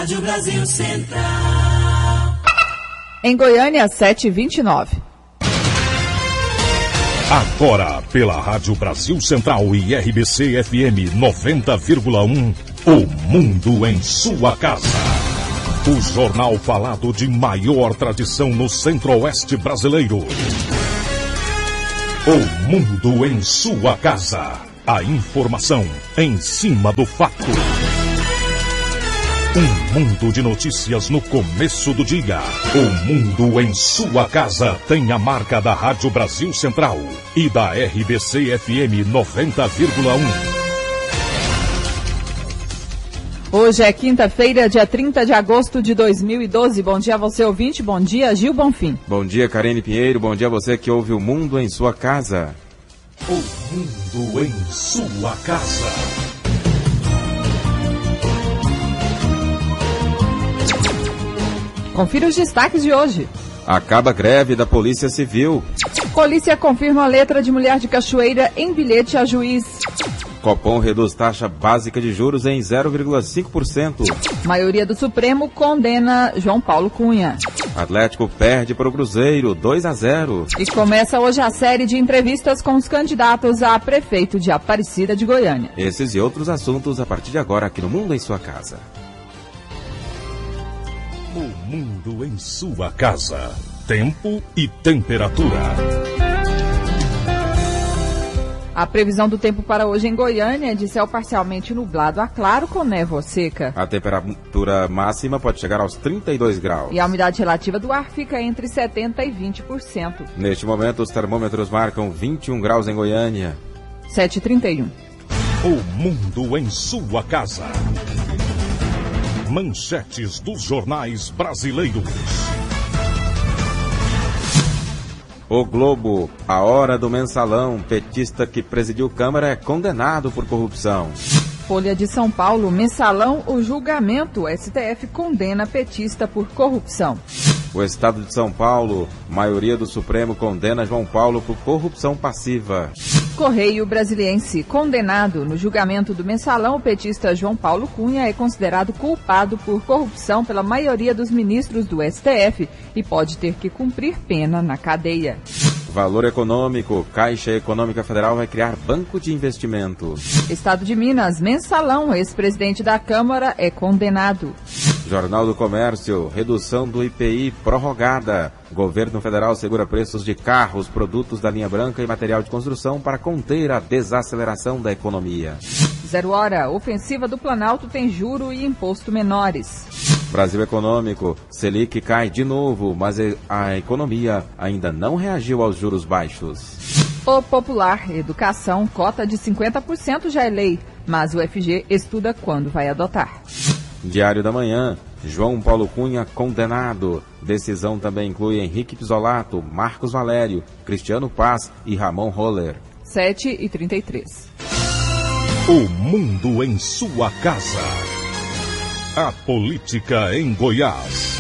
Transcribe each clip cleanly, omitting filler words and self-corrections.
Rádio Brasil Central. Em Goiânia, 7h29. Agora, pela Rádio Brasil Central e RBC FM 90,1, o Mundo em Sua Casa. O jornal falado de maior tradição no Centro-Oeste brasileiro. O Mundo em Sua Casa. A informação em cima do fato. Um mundo de notícias no começo do dia. O Mundo em Sua Casa tem a marca da Rádio Brasil Central e da RBC FM 90,1. Hoje é quinta-feira, dia 30 de agosto de 2012. Bom dia a você, ouvinte. Bom dia, Gil Bonfim. Bom dia, Karine Pinheiro. Bom dia a você que ouve o Mundo em Sua Casa. O Mundo em Sua Casa. Confira os destaques de hoje. Acaba a greve da Polícia Civil. Polícia confirma a letra de mulher de Cachoeira em bilhete a juiz. Copom reduz taxa básica de juros em 0,5%. Maioria do Supremo condena João Paulo Cunha. Atlético perde para o Cruzeiro, 2-0. E começa hoje a série de entrevistas com os candidatos a prefeito de Aparecida de Goiânia. Esses e outros assuntos a partir de agora aqui no Mundo em Sua Casa. O Mundo em Sua Casa. Tempo e temperatura. A previsão do tempo para hoje em Goiânia é de céu parcialmente nublado a claro com névoa seca. A temperatura máxima pode chegar aos 32 graus. E a umidade relativa do ar fica entre 70% e 20%. Neste momento, os termômetros marcam 21 graus em Goiânia. 7h31. O Mundo em Sua Casa. Manchetes dos jornais brasileiros. O Globo, a hora do mensalão. Petista que presidiu Câmara é condenado por corrupção. Folha de São Paulo, mensalão, o julgamento. STF condena petista por corrupção. O Estado de São Paulo, maioria do Supremo condena João Paulo por corrupção passiva. Correio Brasiliense, condenado. No julgamento do mensalão, o petista João Paulo Cunha é considerado culpado por corrupção pela maioria dos ministros do STF e pode ter que cumprir pena na cadeia. Valor Econômico, Caixa Econômica Federal vai criar banco de investimento. Estado de Minas, mensalão, ex-presidente da Câmara é condenado. Jornal do Comércio, redução do IPI prorrogada. Governo federal segura preços de carros, produtos da linha branca e material de construção para conter a desaceleração da economia. 0 hora, ofensiva do Planalto tem juro e imposto menores. Brasil Econômico, Selic cai de novo, mas a economia ainda não reagiu aos juros baixos. O Popular, educação, cota de 50% já é lei, mas o FG estuda quando vai adotar. Diário da Manhã, João Paulo Cunha condenado. Decisão também inclui Henrique Pisolato, Marcos Valério, Cristiano Paz e Ramon Roller. 7h33. O Mundo em Sua Casa. A política em Goiás.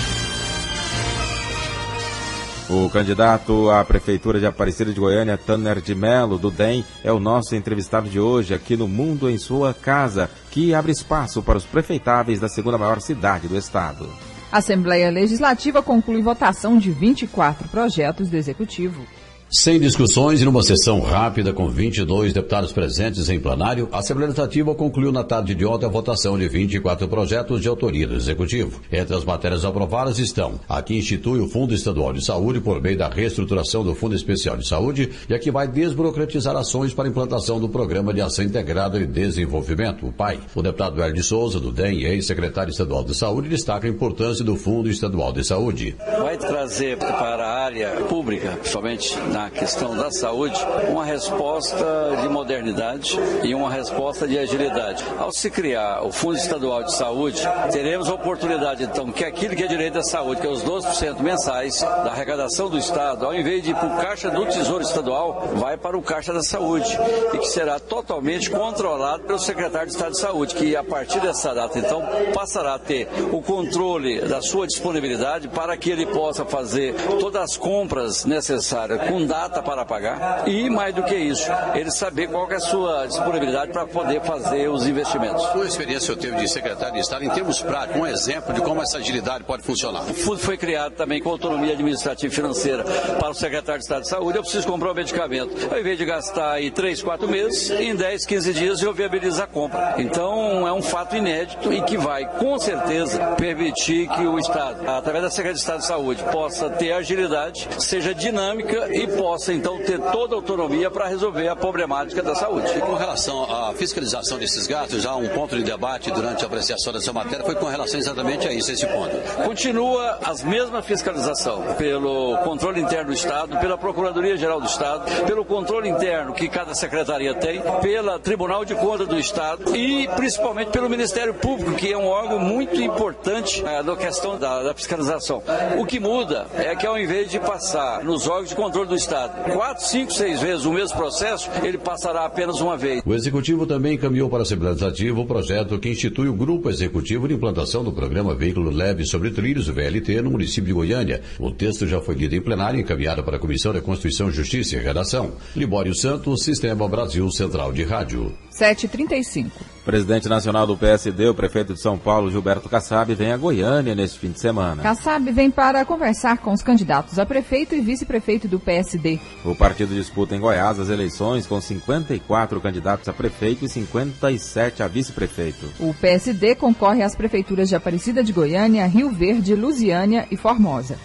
O candidato à Prefeitura de Aparecida de Goiânia, Tanner de Mello, do DEM, é o nosso entrevistado de hoje aqui no Mundo em Sua Casa, que abre espaço para os prefeitáveis da segunda maior cidade do estado. A Assembleia Legislativa conclui votação de 24 projetos do Executivo. Sem discussões e numa sessão rápida com 22 deputados presentes em plenário, a Assembleia Legislativa concluiu na tarde de ontem a votação de 24 projetos de autoria do Executivo. Entre as matérias aprovadas estão a que institui o Fundo Estadual de Saúde por meio da reestruturação do Fundo Especial de Saúde e a que vai desburocratizar ações para a implantação do Programa de Ação Integrada de Desenvolvimento, o PAI. O deputado Hélio de Souza, do DEM e ex-secretário estadual de Saúde, destaca a importância do Fundo Estadual de Saúde. Vai trazer para a área pública, principalmente na questão da saúde, uma resposta de modernidade e uma resposta de agilidade. Ao se criar o Fundo Estadual de Saúde, teremos a oportunidade, então, que aquilo que é direito da saúde, que é os 12% mensais da arrecadação do Estado, ao invés de ir para o Caixa do Tesouro Estadual, vai para o Caixa da Saúde, e que será totalmente controlado pelo secretário de Estado de Saúde, que a partir dessa data, então, passará a ter o controle da sua disponibilidade para que ele possa fazer todas as compras necessárias com data para pagar e, mais do que isso, ele saber qual que é a sua disponibilidade para poder fazer os investimentos. Qual experiência eu teve de secretário de Estado, em termos práticos, um exemplo de como essa agilidade pode funcionar? O fundo foi criado também com autonomia administrativa e financeira para o secretário de Estado de Saúde. Eu preciso comprar um medicamento. Ao invés de gastar aí 3, 4 meses, em 10, 15 dias eu viabilizo a compra. Então é um fato inédito e que vai, com certeza, permitir que o Estado, através da Secretaria de Estado de Saúde, possa ter agilidade, seja dinâmica e possa, então, ter toda a autonomia para resolver a problemática da saúde. E com relação à fiscalização desses gastos, já um ponto de debate durante a apreciação dessa matéria foi com relação exatamente a isso, esse ponto. Continua as mesmas fiscalização pelo controle interno do Estado, pela Procuradoria-Geral do Estado, pelo controle interno que cada secretaria tem, pela Tribunal de Contas do Estado e principalmente pelo Ministério Público, que é um órgão muito importante na questão da fiscalização. O que muda é que ao invés de passar nos órgãos de controle do Estado 4, 5, 6 vezes o mesmo processo, ele passará apenas uma vez. O Executivo também encaminhou para a Assembleia Legislativa o projeto que institui o Grupo Executivo de Implantação do Programa Veículo Leve sobre Trilhos, o VLT, no município de Goiânia. O texto já foi lido em plenário e encaminhado para a Comissão de Constituição, Justiça e Redação. Libório Santos, Sistema Brasil Central de Rádio. 7h35. Presidente nacional do PSD, o prefeito de São Paulo, Gilberto Kassab, vem a Goiânia neste fim de semana. Kassab vem para conversar com os candidatos a prefeito e vice-prefeito do PSD. O partido disputa em Goiás as eleições com 54 candidatos a prefeito e 57 a vice-prefeito. O PSD concorre às prefeituras de Aparecida de Goiânia, Rio Verde, Lusiânia e Formosa.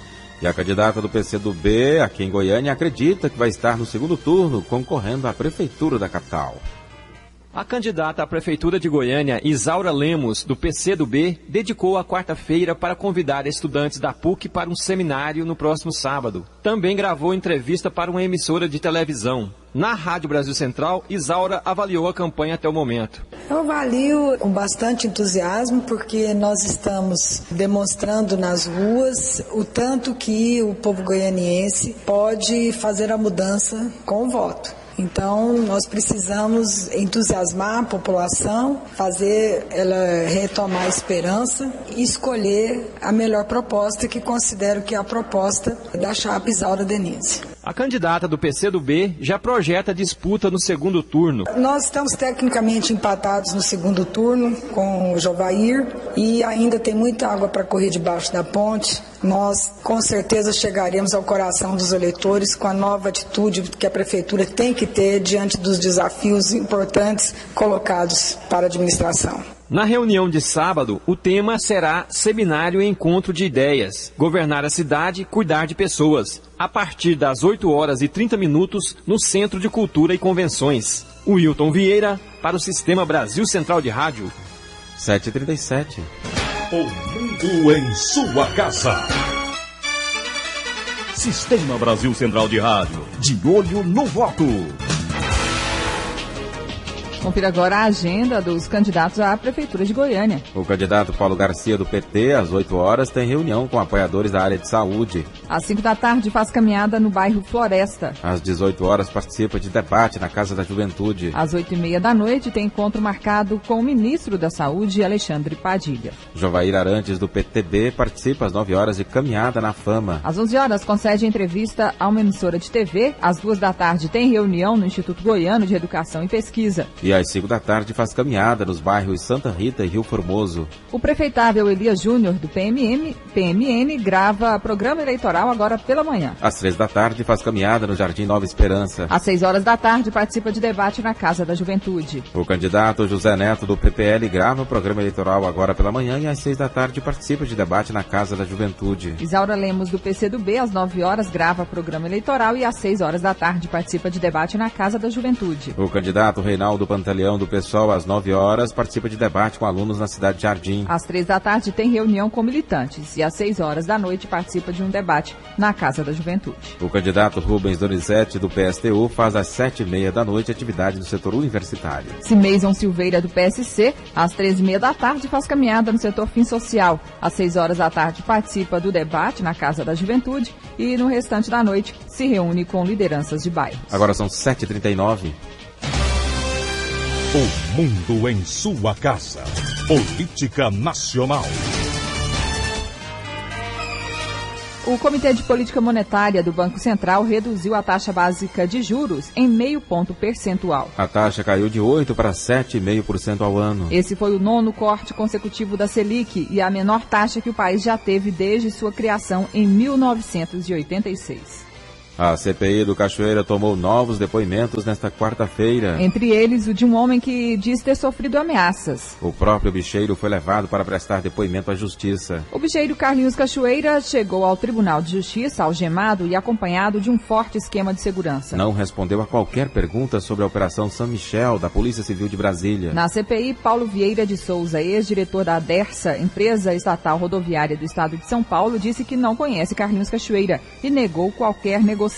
E a candidata do PCdoB, aqui em Goiânia, acredita que vai estar no segundo turno concorrendo à prefeitura da capital. A candidata à Prefeitura de Goiânia, Isaura Lemos, do PCdoB, dedicou a quarta-feira para convidar estudantes da PUC para um seminário no próximo sábado. Também gravou entrevista para uma emissora de televisão. Na Rádio Brasil Central, Isaura avaliou a campanha até o momento. Eu avalio com bastante entusiasmo porque nós estamos demonstrando nas ruas o tanto que o povo goianiense pode fazer a mudança com o voto. Então, nós precisamos entusiasmar a população, fazer ela retomar a esperança e escolher a melhor proposta, que considero que é a proposta da chapa Isaura Denise. A candidata do PCdoB já projeta disputa no segundo turno. Nós estamos tecnicamente empatados no segundo turno com o Jovair e ainda tem muita água para correr debaixo da ponte. Nós, com certeza, chegaremos ao coração dos eleitores com a nova atitude que a Prefeitura tem que ter diante dos desafios importantes colocados para a administração. Na reunião de sábado, o tema será Seminário e Encontro de Ideias, Governar a Cidade, Cuidar de Pessoas, a partir das 8h30 no Centro de Cultura e Convenções. Wilton Vieira, para o Sistema Brasil Central de Rádio. 7h37. O mundo em sua casa. Sistema Brasil Central de Rádio, de olho no voto. Confira agora a agenda dos candidatos à Prefeitura de Goiânia. O candidato Paulo Garcia, do PT, às 8h, tem reunião com apoiadores da área de saúde. Às 5h faz caminhada no bairro Floresta. Às 18h participa de debate na Casa da Juventude. Às 8h30 tem encontro marcado com o ministro da Saúde, Alexandre Padilha. Jovair Arantes, do PTB, participa às 9h de caminhada na Fama. Às 11h concede entrevista a uma emissora de TV. Às 2h tem reunião no Instituto Goiano de Educação e Pesquisa. E às 5h faz caminhada nos bairros Santa Rita e Rio Formoso. O prefeitável Elias Júnior, do PMN, grava programa eleitoral agora pela manhã. Às 3h faz caminhada no Jardim Nova Esperança. Às 6h participa de debate na Casa da Juventude. O candidato José Neto, do PPL, grava o programa eleitoral agora pela manhã e às 6h participa de debate na Casa da Juventude. Isaura Lemos, do PCdoB, às 9h grava programa eleitoral e às 6h participa de debate na Casa da Juventude. O candidato Reinaldo Pantaleão, do PSOL, às 9h participa de debate com alunos na cidade de Jardim. Às 3h tem reunião com militantes e às 6h participa de um debate na Casa da Juventude. O candidato Rubens Donizete, do PSTU, faz às 7h30 atividade no setor universitário. Cimeison Silveira, do PSC, às 13h30 faz caminhada no setor fim social. Às 6h participa do debate na Casa da Juventude e no restante da noite se reúne com lideranças de bairros. Agora são 7h39. O mundo em sua casa. Política nacional. O Comitê de Política Monetária do Banco Central reduziu a taxa básica de juros em 0,5 ponto percentual. A taxa caiu de 8% para 7,5% ao ano. Esse foi o 9º corte consecutivo da Selic e a menor taxa que o país já teve desde sua criação em 1986. A CPI do Cachoeira tomou novos depoimentos nesta quarta-feira. Entre eles, o de um homem que diz ter sofrido ameaças. O próprio bicheiro foi levado para prestar depoimento à justiça. O bicheiro Carlinhos Cachoeira chegou ao Tribunal de Justiça algemado e acompanhado de um forte esquema de segurança. Não respondeu a qualquer pergunta sobre a Operação São Michel da Polícia Civil de Brasília. Na CPI, Paulo Vieira de Souza, ex-diretor da Dersa, empresa estatal rodoviária do estado de São Paulo, disse que não conhece Carlinhos Cachoeira e negou qualquer negociata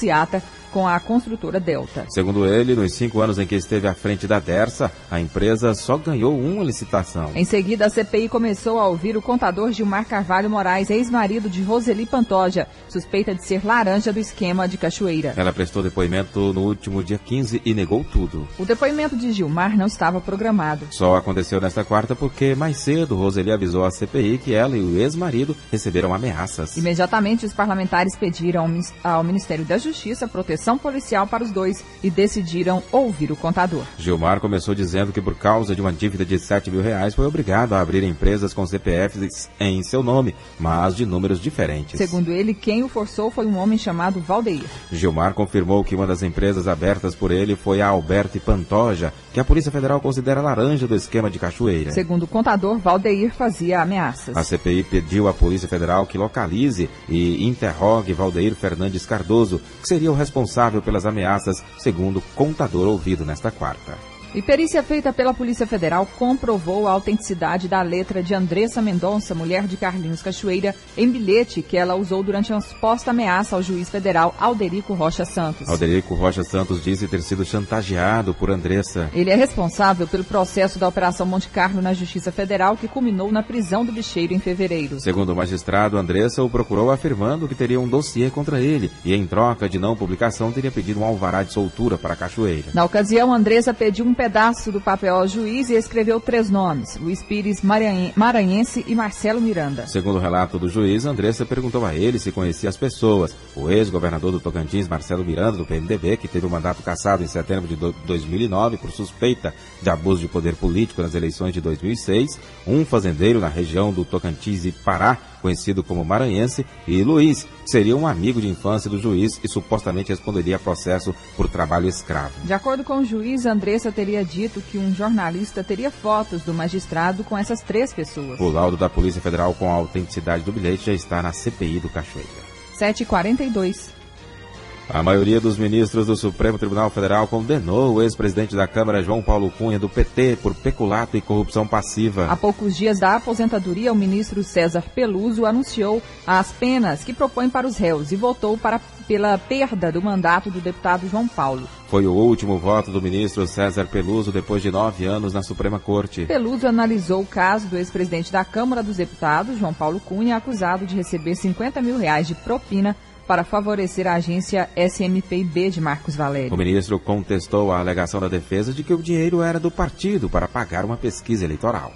com a construtora Delta. Segundo ele, nos 5 anos em que esteve à frente da Dersa, a empresa só ganhou uma licitação. Em seguida, a CPI começou a ouvir o contador Gilmar Carvalho Moraes, ex-marido de Roseli Pantoja, suspeita de ser laranja do esquema de Cachoeira. Ela prestou depoimento no último dia 15 e negou tudo. O depoimento de Gilmar não estava programado. Só aconteceu nesta quarta porque, mais cedo, Roseli avisou à CPI que ela e o ex-marido receberam ameaças. Imediatamente, os parlamentares pediram ao Ministério da Justiça proteção policial para os dois e decidiram ouvir o contador. Gilmar começou dizendo que por causa de uma dívida de R$7 mil foi obrigado a abrir empresas com CPFs em seu nome, mas de números diferentes. Segundo ele, quem o forçou foi um homem chamado Valdeir. Gilmar confirmou que uma das empresas abertas por ele foi a Alberti Pantoja, que a Polícia Federal considera laranja do esquema de Cachoeira. Segundo o contador, Valdeir fazia ameaças. A CPI pediu à Polícia Federal que localize e interrogue Valdeir Fernandes Cardoso, que seria o responsável pelas ameaças, segundo o contador ouvido nesta quarta. E perícia feita pela Polícia Federal comprovou a autenticidade da letra de Andressa Mendonça, mulher de Carlinhos Cachoeira, em bilhete que ela usou durante uma suposta ameaça ao juiz federal Alderico Rocha Santos. Alderico Rocha Santos disse ter sido chantageado por Andressa. Ele é responsável pelo processo da Operação Monte Carlo na Justiça Federal, que culminou na prisão do bicheiro em fevereiro. Segundo o magistrado, Andressa o procurou afirmando que teria um dossiê contra ele e, em troca de não publicação, teria pedido um alvará de soltura para Cachoeira. Na ocasião, Andressa pediu um pedaço do papel ao juiz e escreveu 3 nomes: Luiz Pires Maranhense e Marcelo Miranda. Segundo o relato do juiz, Andressa perguntou a ele se conhecia as pessoas. O ex-governador do Tocantins, Marcelo Miranda, do PMDB, que teve o mandato cassado em setembro de 2009 por suspeita de abuso de poder político nas eleições de 2006, um fazendeiro na região do Tocantins e Pará, conhecido como Maranhense, e Luiz, que seria um amigo de infância do juiz e supostamente responderia a processo por trabalho escravo. De acordo com o juiz, Andressa teria dito que um jornalista teria fotos do magistrado com essas 3 pessoas. O laudo da Polícia Federal com a autenticidade do bilhete já está na CPI do Cachoeira. 7h42. A maioria dos ministros do Supremo Tribunal Federal condenou o ex-presidente da Câmara, João Paulo Cunha, do PT, por peculato e corrupção passiva. Há poucos dias da aposentadoria, o ministro César Peluso anunciou as penas que propõe para os réus e votou pela perda do mandato do deputado João Paulo. Foi o último voto do ministro César Peluso depois de 9 anos na Suprema Corte. Peluso analisou o caso do ex-presidente da Câmara dos Deputados, João Paulo Cunha, acusado de receber R$50 mil de propina para favorecer a agência SMPIB de Marcos Valério. O ministro contestou a alegação da defesa de que o dinheiro era do partido para pagar uma pesquisa eleitoral.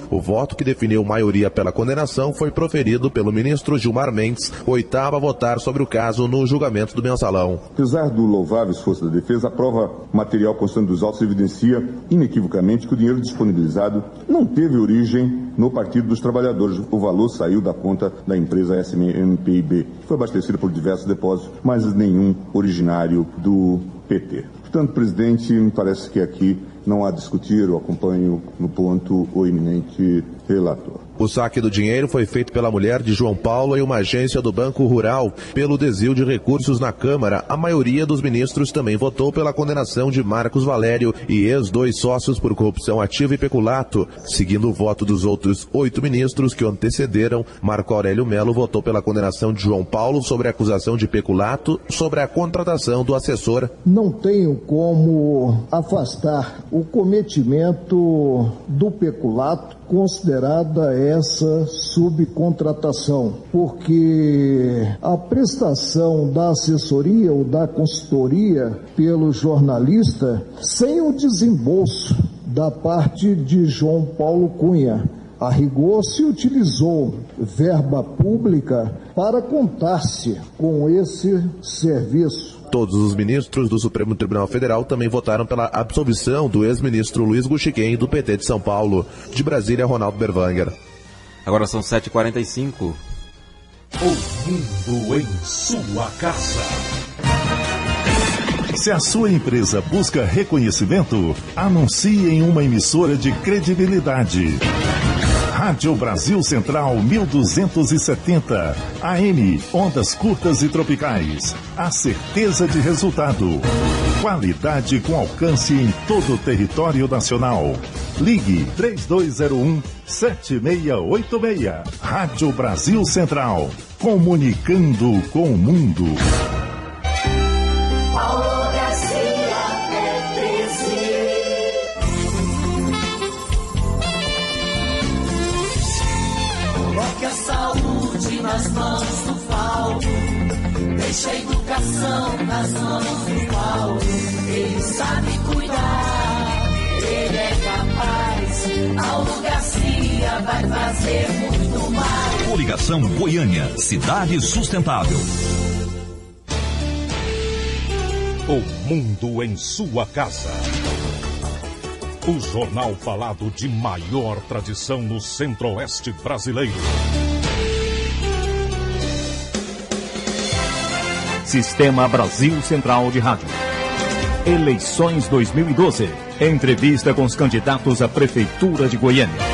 O voto que definiu maioria pela condenação foi proferido pelo ministro Gilmar Mendes, 8º a votar sobre o caso no julgamento do mensalão. Apesar do louvável esforço da defesa, a prova material constante dos autos evidencia inequivocamente que o dinheiro disponibilizado não teve origem no Partido dos Trabalhadores. O valor saiu da conta da empresa SMPIB, que foi abastecida por diversos depósitos, mas nenhum originário do PT. Portanto, presidente, me parece que aqui não há a discutir, eu acompanho no ponto o eminente relator. O saque do dinheiro foi feito pela mulher de João Paulo em uma agência do Banco Rural. Pelo desvio de recursos na Câmara, a maioria dos ministros também votou pela condenação de Marcos Valério e ex-2 sócios por corrupção ativa e peculato. Seguindo o voto dos outros 8 ministros que o antecederam, Marco Aurélio Melo votou pela condenação de João Paulo sobre a acusação de peculato sobre a contratação do assessor. Não tenho como afastar o cometimento do peculato considerada essa subcontratação, porque a prestação da assessoria ou da consultoria pelo jornalista sem o desembolso da parte de João Paulo Cunha, A rigor, se utilizou verba pública para contar-se com esse serviço. Todos os ministros do Supremo Tribunal Federal também votaram pela absolvição do ex-ministro Luiz Guxiquem, do PT de São Paulo. De Brasília, Ronaldo Berwanger. Agora são 7h45. O mundo em sua casa. Se a sua empresa busca reconhecimento, anuncie em uma emissora de credibilidade. Rádio Brasil Central 1270, AM, ondas curtas e tropicais. A certeza de resultado. Qualidade com alcance em todo o território nacional. Ligue 3201-7686. Rádio Brasil Central, comunicando com o mundo. Coloque a saúde nas mãos do Paulo, deixa a educação nas mãos do Paulo. Ele sabe cuidar, ele é capaz. Paulo Garcia vai fazer muito mais. Coligação Goiânia, cidade sustentável. O mundo em sua casa. O jornal falado de maior tradição no Centro-Oeste brasileiro. Sistema Brasil Central de Rádio. Eleições 2012. Entrevista com os candidatos à Prefeitura de Goiânia.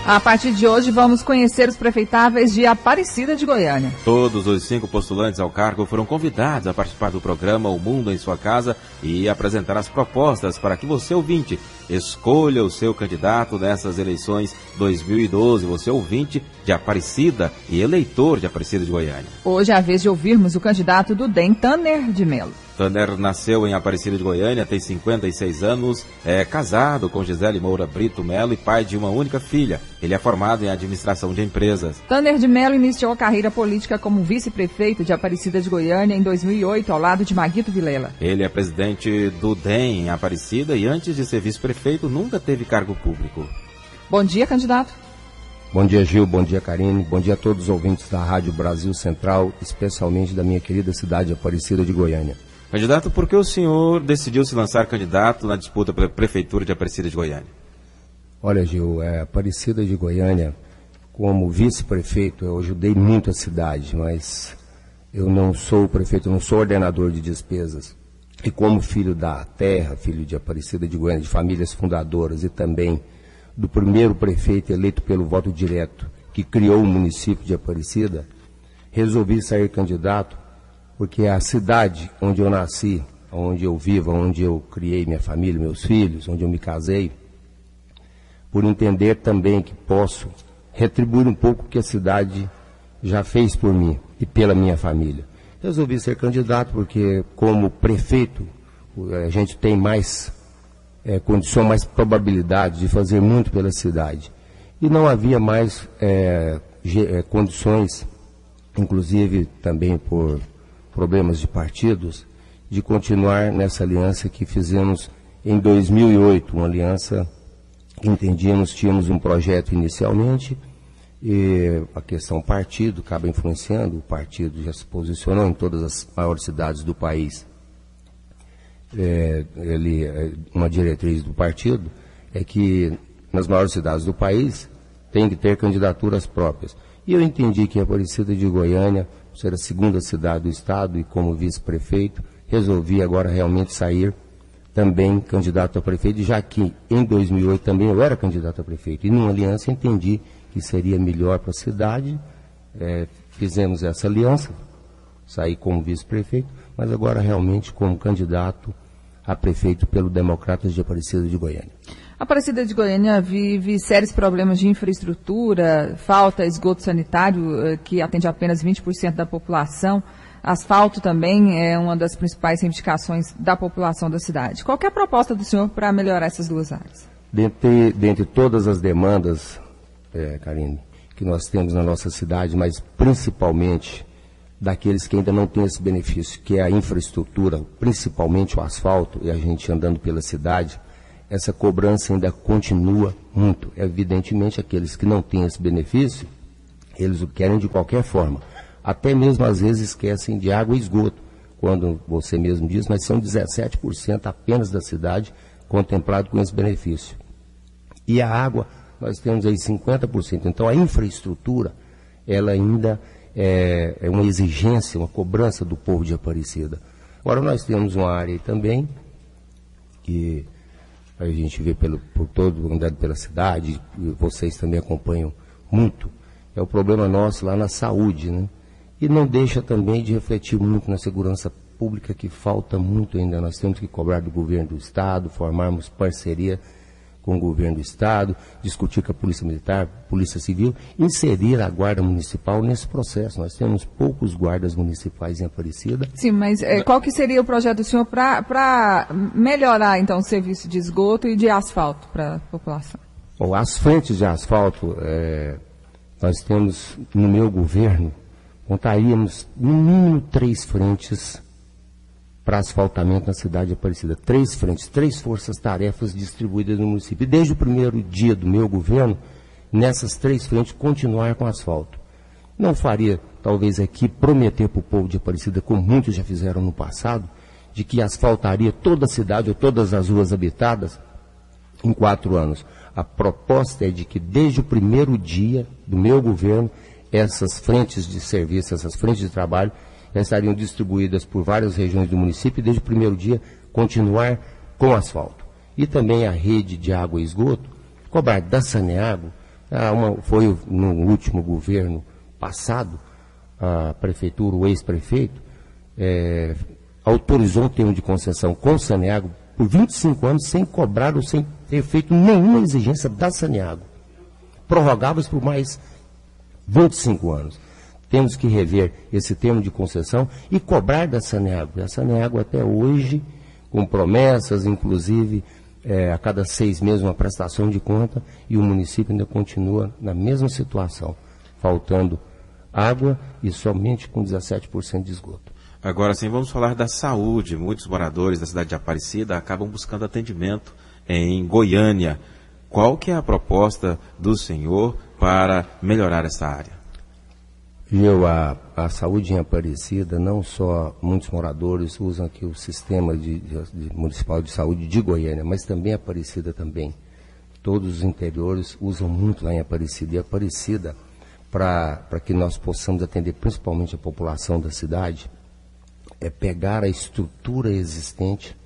A partir de hoje, vamos conhecer os prefeitáveis de Aparecida de Goiânia. Todos os 5 postulantes ao cargo foram convidados a participar do programa O Mundo em Sua Casa e apresentar as propostas para que você, ouvinte, escolha o seu candidato nessas eleições 2012. Você, ouvinte de Aparecida e eleitor de Aparecida de Goiânia. Hoje é a vez de ouvirmos o candidato do DEM, Tanner de Melo. Tanner nasceu em Aparecida de Goiânia, tem 56 anos, é casado com Gisele Moura Brito Melo e pai de uma única filha. Ele é formado em administração de empresas. Tanner de Melo iniciou a carreira política como vice-prefeito de Aparecida de Goiânia em 2008, ao lado de Maguito Vilela. Ele é presidente do DEM em Aparecida e antes de ser vice-prefeito nunca teve cargo público. Bom dia, candidato. Bom dia, Gil. Bom dia, Karine. Bom dia a todos os ouvintes da Rádio Brasil Central, especialmente da minha querida cidade Aparecida de Goiânia. Candidato, por que o senhor decidiu se lançar candidato na disputa pela Prefeitura de Aparecida de Goiânia? Olha, Gil, Aparecida de Goiânia, como vice-prefeito, eu ajudei muito a cidade, mas eu não sou prefeito, eu não sou ordenador de despesas. E como filho da terra, filho de Aparecida de Goiânia, de famílias fundadoras e também do primeiro prefeito eleito pelo voto direto, que criou o município de Aparecida, resolvi sair candidato porque a cidade onde eu nasci, onde eu vivo, onde eu criei minha família, meus filhos, onde eu me casei, por entender também que posso retribuir um pouco o que a cidade já fez por mim e pela minha família. Resolvi ser candidato porque, como prefeito, a gente tem mais condição, mais probabilidade de fazer muito pela cidade. E não havia mais condições, inclusive também por problemas de partidos, de continuar nessa aliança que fizemos em 2008, uma aliança que entendíamos, tínhamos um projeto inicialmente, e a questão partido acaba influenciando, o partido já se posicionou em todas as maiores cidades do país. Uma diretriz do partido é que nas maiores cidades do país tem que ter candidaturas próprias. E eu entendi que a Aparecida de Goiânia, ser a segunda cidade do estado e como vice-prefeito, resolvi agora realmente sair também candidato a prefeito, já que em 2008 também eu era candidato a prefeito. E numa aliança entendi que seria melhor para a cidade, fizemos essa aliança, saí como vice-prefeito, mas agora realmente como candidato a prefeito pelo Democratas de Aparecida de Goiânia. A Aparecida de Goiânia vive sérios problemas de infraestrutura, falta esgoto sanitário, que atende apenas 20% da população. Asfalto também é uma das principais reivindicações da população da cidade. Qual que é a proposta do senhor para melhorar essas duas áreas? Dentre todas as demandas, Karine, que nós temos na nossa cidade, mas principalmente daqueles que ainda não têm esse benefício, que é a infraestrutura, principalmente o asfalto, e a gente andando pela cidade, essa cobrança ainda continua muito. Evidentemente, aqueles que não têm esse benefício, eles o querem de qualquer forma. Até mesmo, às vezes, esquecem de água e esgoto. Quando você mesmo diz, mas são 17% apenas da cidade contemplado com esse benefício. E a água, nós temos aí 50%. Então, a infraestrutura, ela ainda é uma exigência, uma cobrança do povo de Aparecida. Agora, nós temos uma área aí também que a gente vê por todo andando pela cidade, e vocês também acompanham muito, é o problema nosso lá na saúde, né? E não deixa também de refletir muito na segurança pública, que falta muito ainda. Nós temos que cobrar do governo do Estado, formarmos parceria com o governo do Estado, discutir com a Polícia Militar, Polícia Civil, inserir a Guarda Municipal nesse processo. Nós temos poucos guardas municipais em Aparecida. Sim, mas qual que seria o projeto do senhor para melhorar, então, o serviço de esgoto e de asfalto para a população? Bom, as frentes de asfalto, nós temos, no meu governo, contaríamos no mínimo 3 frentes para asfaltamento na cidade de Aparecida. 3 frentes, 3 forças-tarefas distribuídas no município. E desde o primeiro dia do meu governo, nessas 3 frentes, continuar com asfalto. Não faria, talvez aqui, prometer para o povo de Aparecida, como muitos já fizeram no passado, de que asfaltaria toda a cidade ou todas as ruas habitadas em 4 anos. A proposta é de que, desde o primeiro dia do meu governo, essas frentes de serviço, essas frentes de trabalho, estariam distribuídas por várias regiões do município e, desde o primeiro dia, continuar com asfalto. E também a rede de água e esgoto, cobrar da Saneago, foi no último governo passado, a prefeitura, o ex-prefeito, autorizou um termo de concessão com o Saneago por 25 anos, sem cobrar ou sem ter feito nenhuma exigência da Saneago. Prorrogáveis por mais 25 anos. Temos que rever esse termo de concessão e cobrar da Saneago. A Saneago até hoje, com promessas, inclusive, a cada 6 meses uma prestação de conta, e o município ainda continua na mesma situação, faltando água e somente com 17% de esgoto. Agora sim, vamos falar da saúde. Muitos moradores da cidade de Aparecida acabam buscando atendimento em Goiânia. Qual que é a proposta do senhor para melhorar essa área? A saúde em Aparecida, não só muitos moradores usam aqui o sistema municipal de saúde de Goiânia, mas também Aparecida também. Todos os interiores usam muito lá em Aparecida. E Aparecida, para que nós possamos atender principalmente a população da cidade, é pegar a estrutura existente,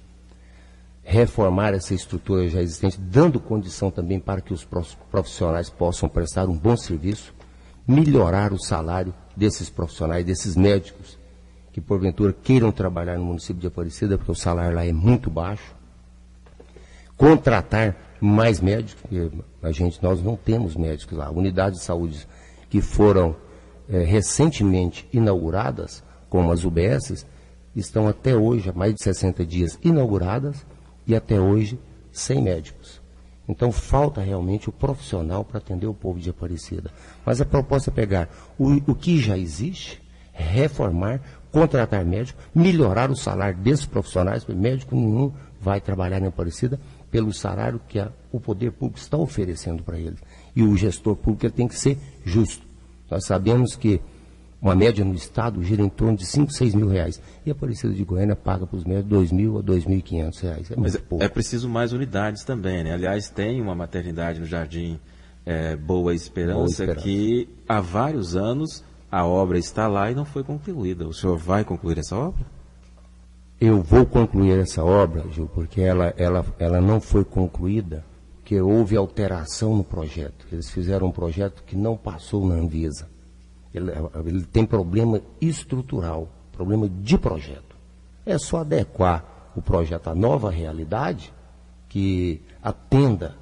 reformar essa estrutura já existente, dando condição também para que os profissionais possam prestar um bom serviço, melhorar o salário desses profissionais, desses médicos, que porventura queiram trabalhar no município de Aparecida, porque o salário lá é muito baixo, contratar mais médicos, porque nós não temos médicos lá. Unidades de saúde que foram recentemente inauguradas, como as UBSs, estão até hoje, há mais de 60 dias, inauguradas e até hoje sem médicos. Então falta realmente o profissional para atender o povo de Aparecida. Mas a proposta é pegar o que já existe, reformar, contratar médico, melhorar o salário desses profissionais, porque médico nenhum vai trabalhar em Aparecida pelo salário que o poder público está oferecendo para ele. E o gestor público tem que ser justo. Nós sabemos que uma média no estado gira em torno de 5, 6 mil reais. E a Aparecida de Goiânia paga para os médicos 2.000 a 2.500 reais. Mas é preciso mais unidades também, né? Aliás, tem uma maternidade no Jardim Boa Esperança, que há vários anos a obra está lá e não foi concluída. O senhor vai concluir essa obra? Eu vou concluir essa obra, Gil, porque ela não foi concluída, porque houve alteração no projeto. Eles fizeram um projeto que não passou na Anvisa. Ele tem problema estrutural, problema de projeto. É só adequar o projeto à nova realidade, que atenda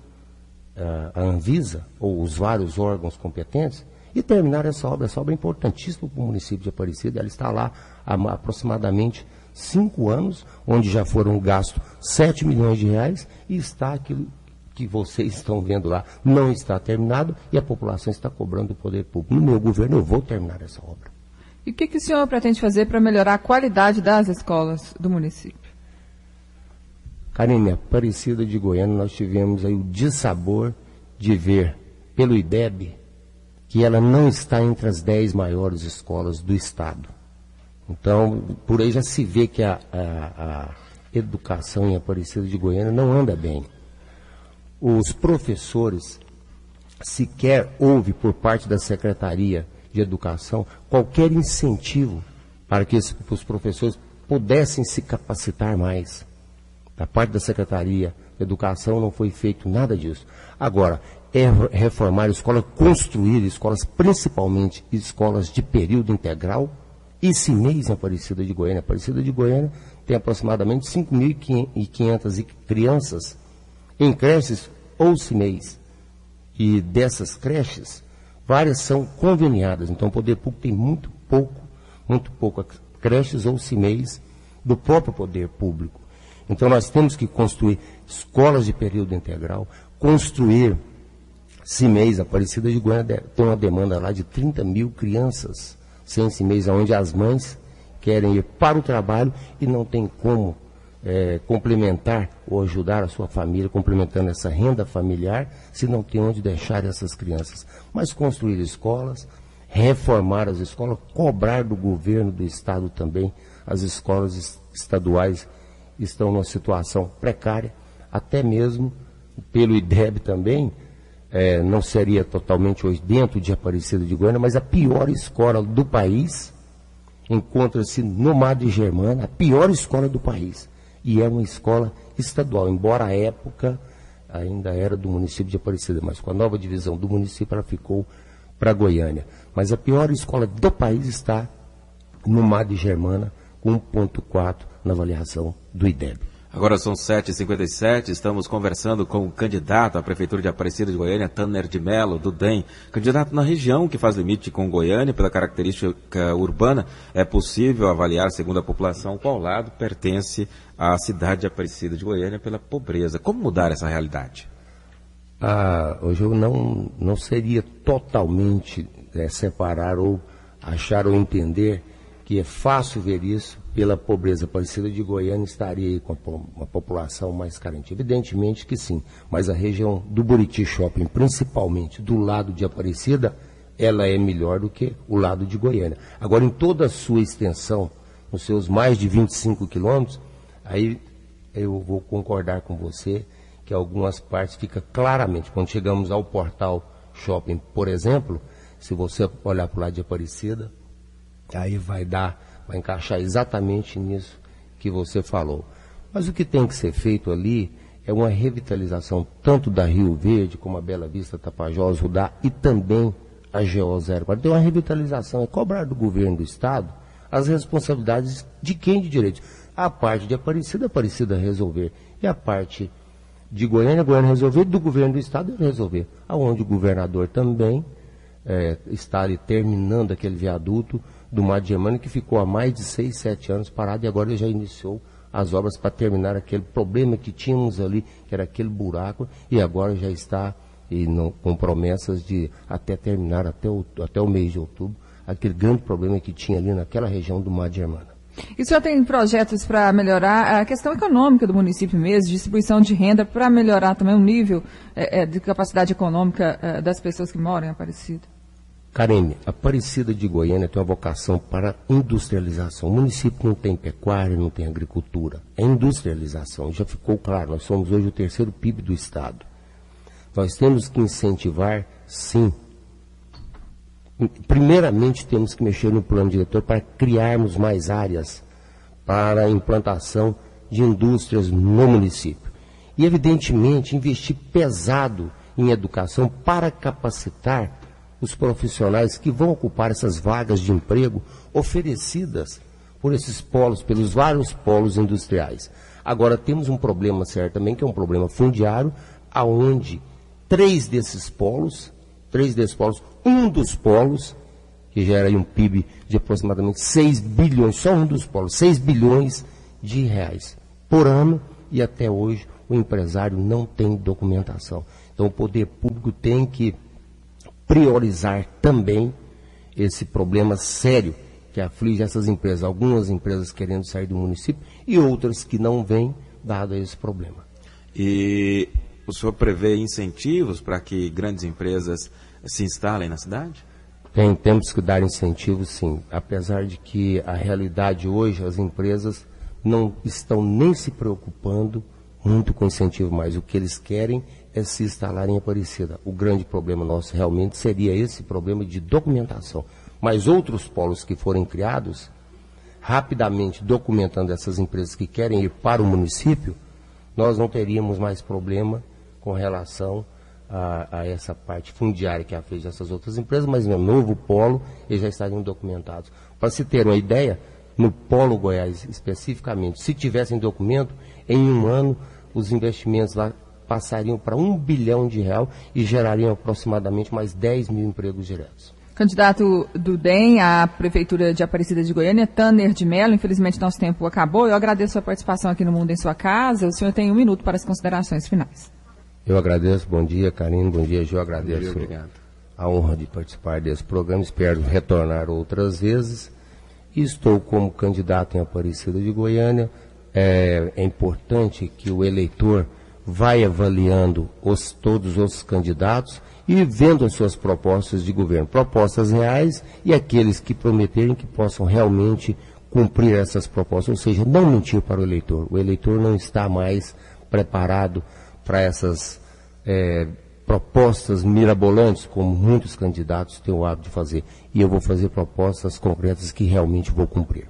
a Anvisa ou os vários órgãos competentes, e terminar essa obra. Essa obra é importantíssima para o município de Aparecida. Ela está lá há aproximadamente 5 anos, onde já foram gastos 7 milhões de reais, e está aquilo que vocês estão vendo lá, não está terminado, e a população está cobrando o poder público. No meu governo eu vou terminar essa obra. E o que o senhor pretende fazer para melhorar a qualidade das escolas do município? Karine, Aparecida de Goiânia, nós tivemos aí o dissabor de ver pelo IDEB que ela não está entre as 10 maiores escolas do estado. Então, por aí já se vê que a educação em Aparecida de Goiânia não anda bem. Os professores, sequer houve por parte da Secretaria de Educação qualquer incentivo para que os professores pudessem se capacitar mais. Da parte da Secretaria de Educação não foi feito nada disso. Agora, é reformar escolas, construir escolas, principalmente escolas de período integral, e CIMEIs em Aparecida de Goiânia. Aparecida de Goiânia tem aproximadamente 5.500 crianças em creches ou CIMEIs. E dessas creches, várias são conveniadas. Então, o poder público tem muito pouco creches ou CIMEIs do próprio poder público. Então, nós temos que construir escolas de período integral, construir CIMEIs. Aparecida de Goiânia tem uma demanda lá de 30 mil crianças sem CIMEIs, onde as mães querem ir para o trabalho e não tem como complementar ou ajudar a sua família, complementando essa renda familiar, se não tem onde deixar essas crianças. Mas construir escolas, reformar as escolas, cobrar do governo do estado também. As escolas estaduais estão numa situação precária, até mesmo pelo IDEB também, não seria totalmente hoje dentro de Aparecida de Goiânia, mas a pior escola do país encontra-se no Madre Germana, a pior escola do país. E é uma escola estadual, embora a época ainda era do município de Aparecida, mas com a nova divisão do município ela ficou para Goiânia. Mas a pior escola do país está no Madre Germana, com 1,4 na avaliação do IDEB. Agora são 7h57, estamos conversando com o candidato à Prefeitura de Aparecida de Goiânia, Tanner de Mello, do DEM. Candidato, na região que faz limite com Goiânia, pela característica urbana, é possível avaliar, segundo a população, qual lado pertence à cidade de Aparecida de Goiânia pela pobreza. Como mudar essa realidade? Hoje eu não seria totalmente separar ou achar ou entender que é fácil ver isso pela pobreza. Aparecida de Goiânia estaria aí com uma população mais carente. Evidentemente que sim, mas a região do Buriti Shopping, principalmente do lado de Aparecida, ela é melhor do que o lado de Goiânia. Agora, em toda a sua extensão, nos seus mais de 25 quilômetros, aí eu vou concordar com você que algumas partes fica claramente, quando chegamos ao Portal Shopping, por exemplo, se você olhar para o lado de Aparecida, aí vai encaixar exatamente nisso que você falou. Mas o que tem que ser feito ali é uma revitalização tanto da Rio Verde, como a Bela Vista, Tapajós, Rudá e também a GO 04. Tem uma revitalização, é cobrar do governo do estado as responsabilidades de quem de direito. A parte de Aparecida resolver. E a parte de Goiânia resolver, do governo do estado resolver. Aonde o governador também está ali terminando aquele viaduto do Madre Germana, que ficou há mais de 6, 7 anos parado, e agora ele já iniciou as obras para terminar aquele problema que tínhamos ali, que era aquele buraco, e agora já está com promessas de até terminar, até o mês de outubro, aquele grande problema que tinha ali naquela região do Madre Germana. E o senhor tem projetos para melhorar a questão econômica do município mesmo, distribuição de renda, para melhorar também o nível de capacidade econômica das pessoas que moram em Aparecida? Karine, Aparecida de Goiânia tem uma vocação para industrialização. O município não tem pecuária, não tem agricultura. É industrialização. Já ficou claro, nós somos hoje o 3º PIB do estado. Nós temos que incentivar, sim. Primeiramente, temos que mexer no plano diretor para criarmos mais áreas para a implantação de indústrias no município. E, evidentemente, investir pesado em educação para capacitar os profissionais que vão ocupar essas vagas de emprego oferecidas por esses polos, pelos vários polos industriais. Agora, temos um problema certo também, que é um problema fundiário, aonde 3 desses polos, um dos polos, que gera aí um PIB de aproximadamente 6 bilhões, só um dos polos, 6 bilhões de reais por ano, e até hoje o empresário não tem documentação. Então, o poder público tem que priorizar também esse problema sério que aflige essas empresas. Algumas empresas querendo sair do município e outras que não vêm dado esse problema. E o senhor prevê incentivos para que grandes empresas se instalem na cidade? Temos que dar incentivos, sim. Apesar de que a realidade hoje, as empresas não estão nem se preocupando muito com incentivo mais. O que eles querem é se instalar em Aparecida. O grande problema nosso realmente seria esse problema de documentação. Mas outros polos que forem criados, rapidamente documentando essas empresas que querem ir para o município, nós não teríamos mais problema com relação a essa parte fundiária que aflige essas outras empresas, mas no novo polo eles já estariam documentados. Para se ter uma ideia, no polo Goiás especificamente, se tivessem documento, em um ano os investimentos lá passariam para R$1 bilhão e gerariam aproximadamente mais 10 mil empregos diretos. Candidato do DEM à Prefeitura de Aparecida de Goiânia, Tanner de Mello, infelizmente nosso tempo acabou. Eu agradeço a participação aqui no Mundo em Sua Casa. O senhor tem 1 minuto para as considerações finais. Eu agradeço, bom dia, Karine, bom dia, Gil, agradeço obrigado. A honra de participar desse programa, espero retornar outras vezes. Estou como candidato em Aparecida de Goiânia. É importante que o eleitor vai avaliando todos os candidatos e vendo as suas propostas de governo, propostas reais e aqueles que prometerem que possam realmente cumprir essas propostas, ou seja, não mentir para o eleitor. O eleitor não está mais preparado para essas propostas mirabolantes, como muitos candidatos têm o hábito de fazer. E eu vou fazer propostas concretas que realmente vou cumprir.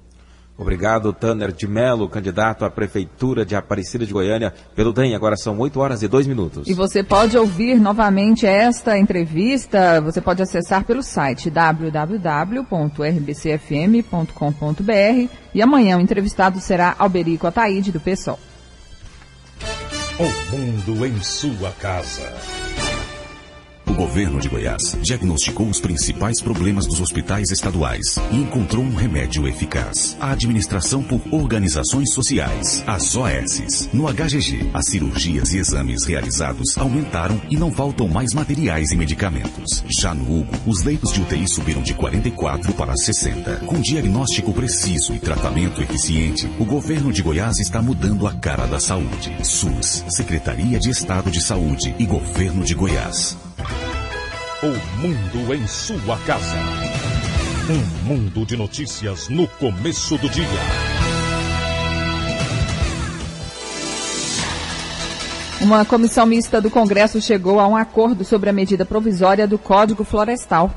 Obrigado, Tanner de Mello, candidato à Prefeitura de Aparecida de Goiânia pelo DEM. Agora são 8h02. E você pode ouvir novamente esta entrevista, você pode acessar pelo site www.rbcfm.com.br e amanhã o entrevistado será Alberico Ataíde, do PSOL. O mundo em sua casa. O governo de Goiás diagnosticou os principais problemas dos hospitais estaduais e encontrou um remédio eficaz. A administração por organizações sociais, as OS. No HGG, as cirurgias e exames realizados aumentaram e não faltam mais materiais e medicamentos. Já no Hugo, os leitos de UTI subiram de 44 para 60. Com diagnóstico preciso e tratamento eficiente, o governo de Goiás está mudando a cara da saúde. SUS, Secretaria de Estado de Saúde e Governo de Goiás. O mundo em sua casa. Um mundo de notícias no começo do dia. Uma comissão mista do Congresso chegou a um acordo sobre a medida provisória do Código Florestal.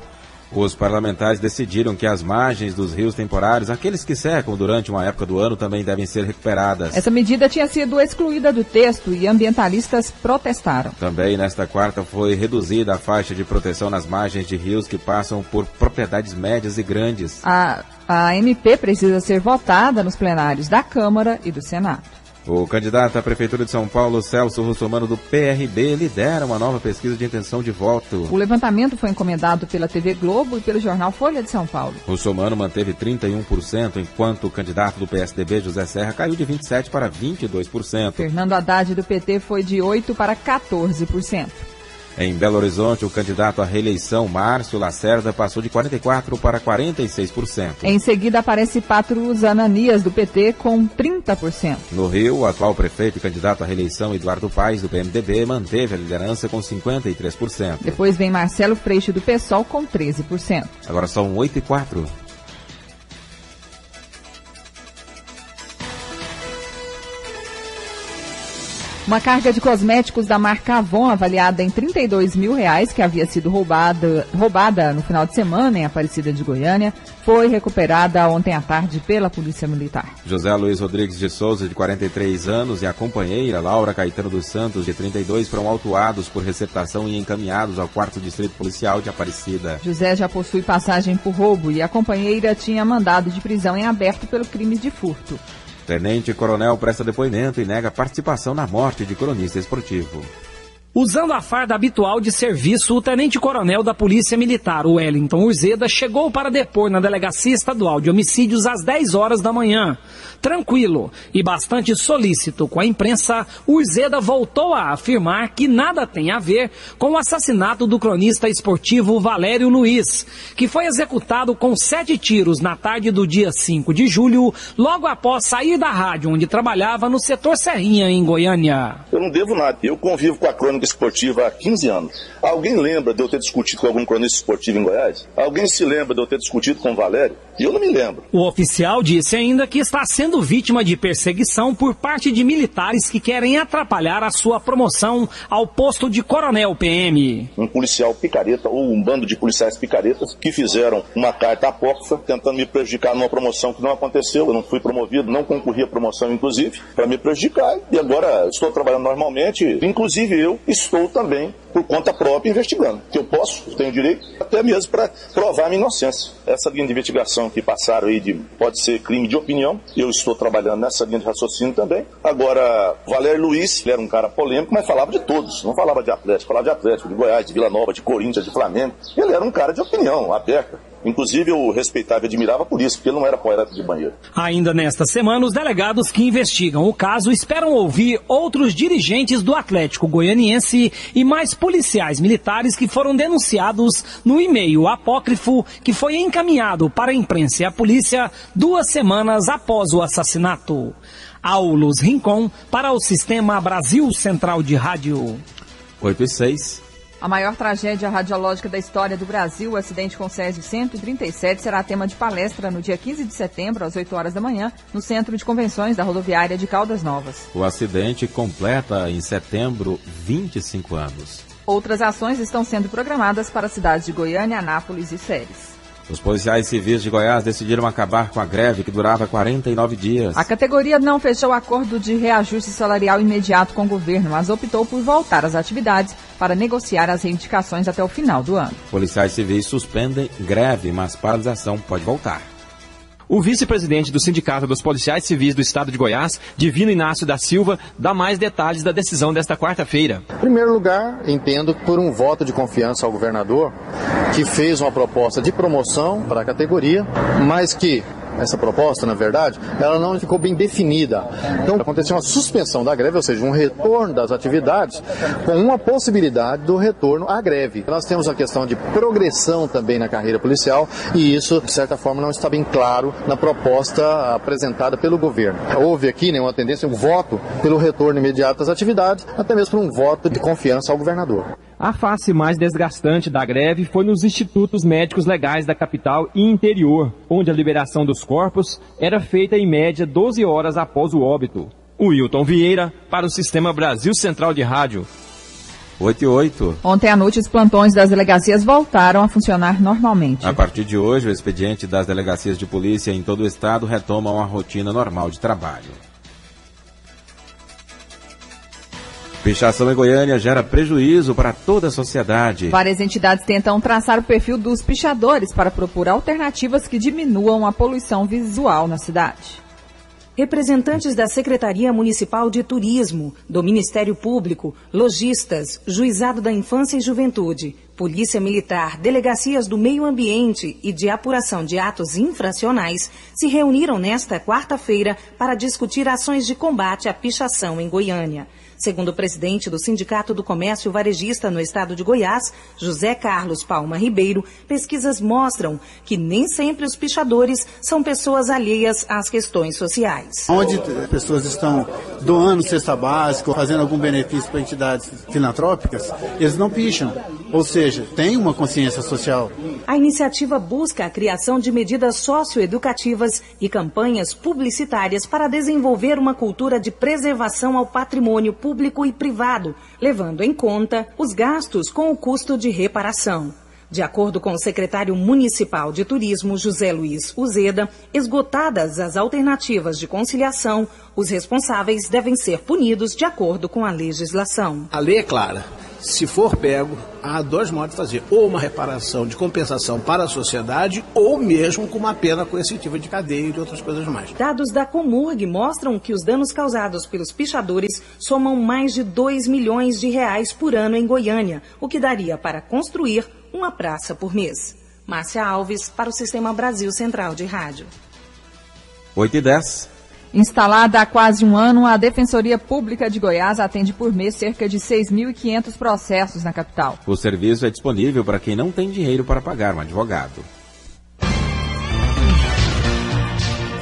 Os parlamentares decidiram que as margens dos rios temporários, aqueles que secam durante uma época do ano, também devem ser recuperadas. Essa medida tinha sido excluída do texto e ambientalistas protestaram. Também nesta quarta foi reduzida a faixa de proteção nas margens de rios que passam por propriedades médias e grandes. A MP precisa ser votada nos plenários da Câmara e do Senado. O candidato à Prefeitura de São Paulo, Celso Russomano, do PRB, lidera uma nova pesquisa de intenção de voto. O levantamento foi encomendado pela TV Globo e pelo jornal Folha de São Paulo. Russomano manteve 31%, enquanto o candidato do PSDB, José Serra, caiu de 27% para 22%. Fernando Haddad, do PT, foi de 8% para 14%. Em Belo Horizonte, o candidato à reeleição, Márcio Lacerda, passou de 44% para 46%. Em seguida, aparece Patrus Ananias, do PT, com 30%. No Rio, o atual prefeito e candidato à reeleição, Eduardo Paes, do PMDB, manteve a liderança com 53%. Depois vem Marcelo Freixo, do PSOL, com 13%. Agora são 8h04. Uma carga de cosméticos da marca Avon, avaliada em R$32 mil, que havia sido roubada no final de semana em Aparecida de Goiânia, foi recuperada ontem à tarde pela Polícia Militar. José Luiz Rodrigues de Souza, de 43 anos, e a companheira Laura Caetano dos Santos, de 32, foram autuados por receptação e encaminhados ao 4º Distrito Policial de Aparecida. José já possui passagem por roubo e a companheira tinha mandado de prisão em aberto pelo crime de furto. Tenente Coronel presta depoimento e nega participação na morte de cronista esportivo. Usando a farda habitual de serviço, o tenente-coronel da Polícia Militar, o Wellington Urzeda, chegou para depor na Delegacia Estadual de Homicídios às 10 horas da manhã. Tranquilo e bastante solícito com a imprensa, Urzeda voltou a afirmar que nada tem a ver com o assassinato do cronista esportivo Valério Luiz, que foi executado com 7 tiros na tarde do dia 5 de julho, logo após sair da rádio onde trabalhava no setor Serrinha, em Goiânia. Eu não devo nada. Eu convivo com a crônica esportiva há 15 anos. Alguém lembra de eu ter discutido com algum cronista esportivo em Goiás? Alguém se lembra de eu ter discutido com o Valério? Eu não me lembro. O oficial disse ainda que está sendo vítima de perseguição por parte de militares que querem atrapalhar a sua promoção ao posto de coronel PM. Um policial picareta ou um bando de policiais picaretas que fizeram uma carta apócrifa tentando me prejudicar numa promoção que não aconteceu. Eu não fui promovido, não concorri à promoção, inclusive, para me prejudicar. E agora estou trabalhando normalmente. Inclusive eu estou também, por conta própria, investigando. Que eu posso, tenho direito, até mesmo para provar a minha inocência. Essa linha de investigação que passaram aí pode ser crime de opinião. Eu estou trabalhando nessa linha de raciocínio também. Agora, Valério Luiz, ele era um cara polêmico, mas falava de todos. Não falava de Atlético, falava de Atlético, de Goiás, de Vila Nova, de Corinthians, de Flamengo. Ele era um cara de opinião, aberta. Inclusive eu respeitava e admirava por isso, porque ele não era poeta de banheiro. Ainda nesta semana, os delegados que investigam o caso esperam ouvir outros dirigentes do Atlético Goianiense e mais policiais militares que foram denunciados no e-mail apócrifo que foi encaminhado para a imprensa e a polícia 2 semanas após o assassinato. Aulus Rincon para o Sistema Brasil Central de Rádio. 8:06. A maior tragédia radiológica da história do Brasil, o acidente com Césio 137, será tema de palestra no dia 15 de setembro, às 8 horas da manhã, no Centro de Convenções da Rodoviária de Caldas Novas. O acidente completa em setembro 25 anos. Outras ações estão sendo programadas para as cidades de Goiânia, Anápolis e Séries. Os policiais civis de Goiás decidiram acabar com a greve que durava 49 dias. A categoria não fechou acordo de reajuste salarial imediato com o governo, mas optou por voltar às atividades para negociar as reivindicações até o final do ano. Policiais civis suspendem greve, mas paralisação pode voltar. O vice-presidente do Sindicato dos Policiais Civis do Estado de Goiás, Divino Inácio da Silva, dá mais detalhes da decisão desta quarta-feira. Em primeiro lugar, entendo que por um voto de confiança ao governador, que fez uma proposta de promoção para a categoria, mas que essa proposta, na verdade, ela não ficou bem definida. Então, aconteceu uma suspensão da greve, ou seja, um retorno das atividades, com uma possibilidade do retorno à greve. Nós temos a questão de progressão também na carreira policial, e isso, de certa forma, não está bem claro na proposta apresentada pelo governo. Houve aqui uma tendência, um voto pelo retorno imediato às atividades, até mesmo por um voto de confiança ao governador. A face mais desgastante da greve foi nos institutos médicos legais da capital e interior, onde a liberação dos corpos era feita em média 12 horas após o óbito. Wilton Vieira, para o Sistema Brasil Central de Rádio. 8:08. Ontem à noite, os plantões das delegacias voltaram a funcionar normalmente. A partir de hoje, o expediente das delegacias de polícia em todo o estado retomam a rotina normal de trabalho. Pichação em Goiânia gera prejuízo para toda a sociedade. Várias entidades tentam traçar o perfil dos pichadores para propor alternativas que diminuam a poluição visual na cidade. Representantes da Secretaria Municipal de Turismo, do Ministério Público, lojistas, Juizado da Infância e Juventude, Polícia Militar, Delegacias do Meio Ambiente e de Apuração de Atos Infracionais se reuniram nesta quarta-feira para discutir ações de combate à pichação em Goiânia. Segundo o presidente do Sindicato do Comércio Varejista no estado de Goiás, José Carlos Palma Ribeiro, pesquisas mostram que nem sempre os pichadores são pessoas alheias às questões sociais. Onde pessoas estão doando cesta básica, fazendo algum benefício para entidades filantrópicas, eles não picham. Ou seja, tem uma consciência social. A iniciativa busca a criação de medidas socioeducativas e campanhas publicitárias para desenvolver uma cultura de preservação ao patrimônio público e privado, levando em conta os gastos com o custo de reparação. De acordo com o secretário municipal de turismo, José Luiz Urzeda, esgotadas as alternativas de conciliação, os responsáveis devem ser punidos de acordo com a legislação. A lei é clara. se for pego, há dois modos de fazer. Ou uma reparação de compensação para a sociedade, ou mesmo com uma pena coercitiva de cadeia e de outras coisas mais. Dados da Comurg mostram que os danos causados pelos pichadores somam mais de 2 milhões de reais por ano em Goiânia, o que daria para construir uma praça por mês. Márcia Alves, para o Sistema Brasil Central de Rádio. 8h10. Instalada há quase um ano, a Defensoria Pública de Goiás atende por mês cerca de 6.500 processos na capital. O serviço é disponível para quem não tem dinheiro para pagar um advogado.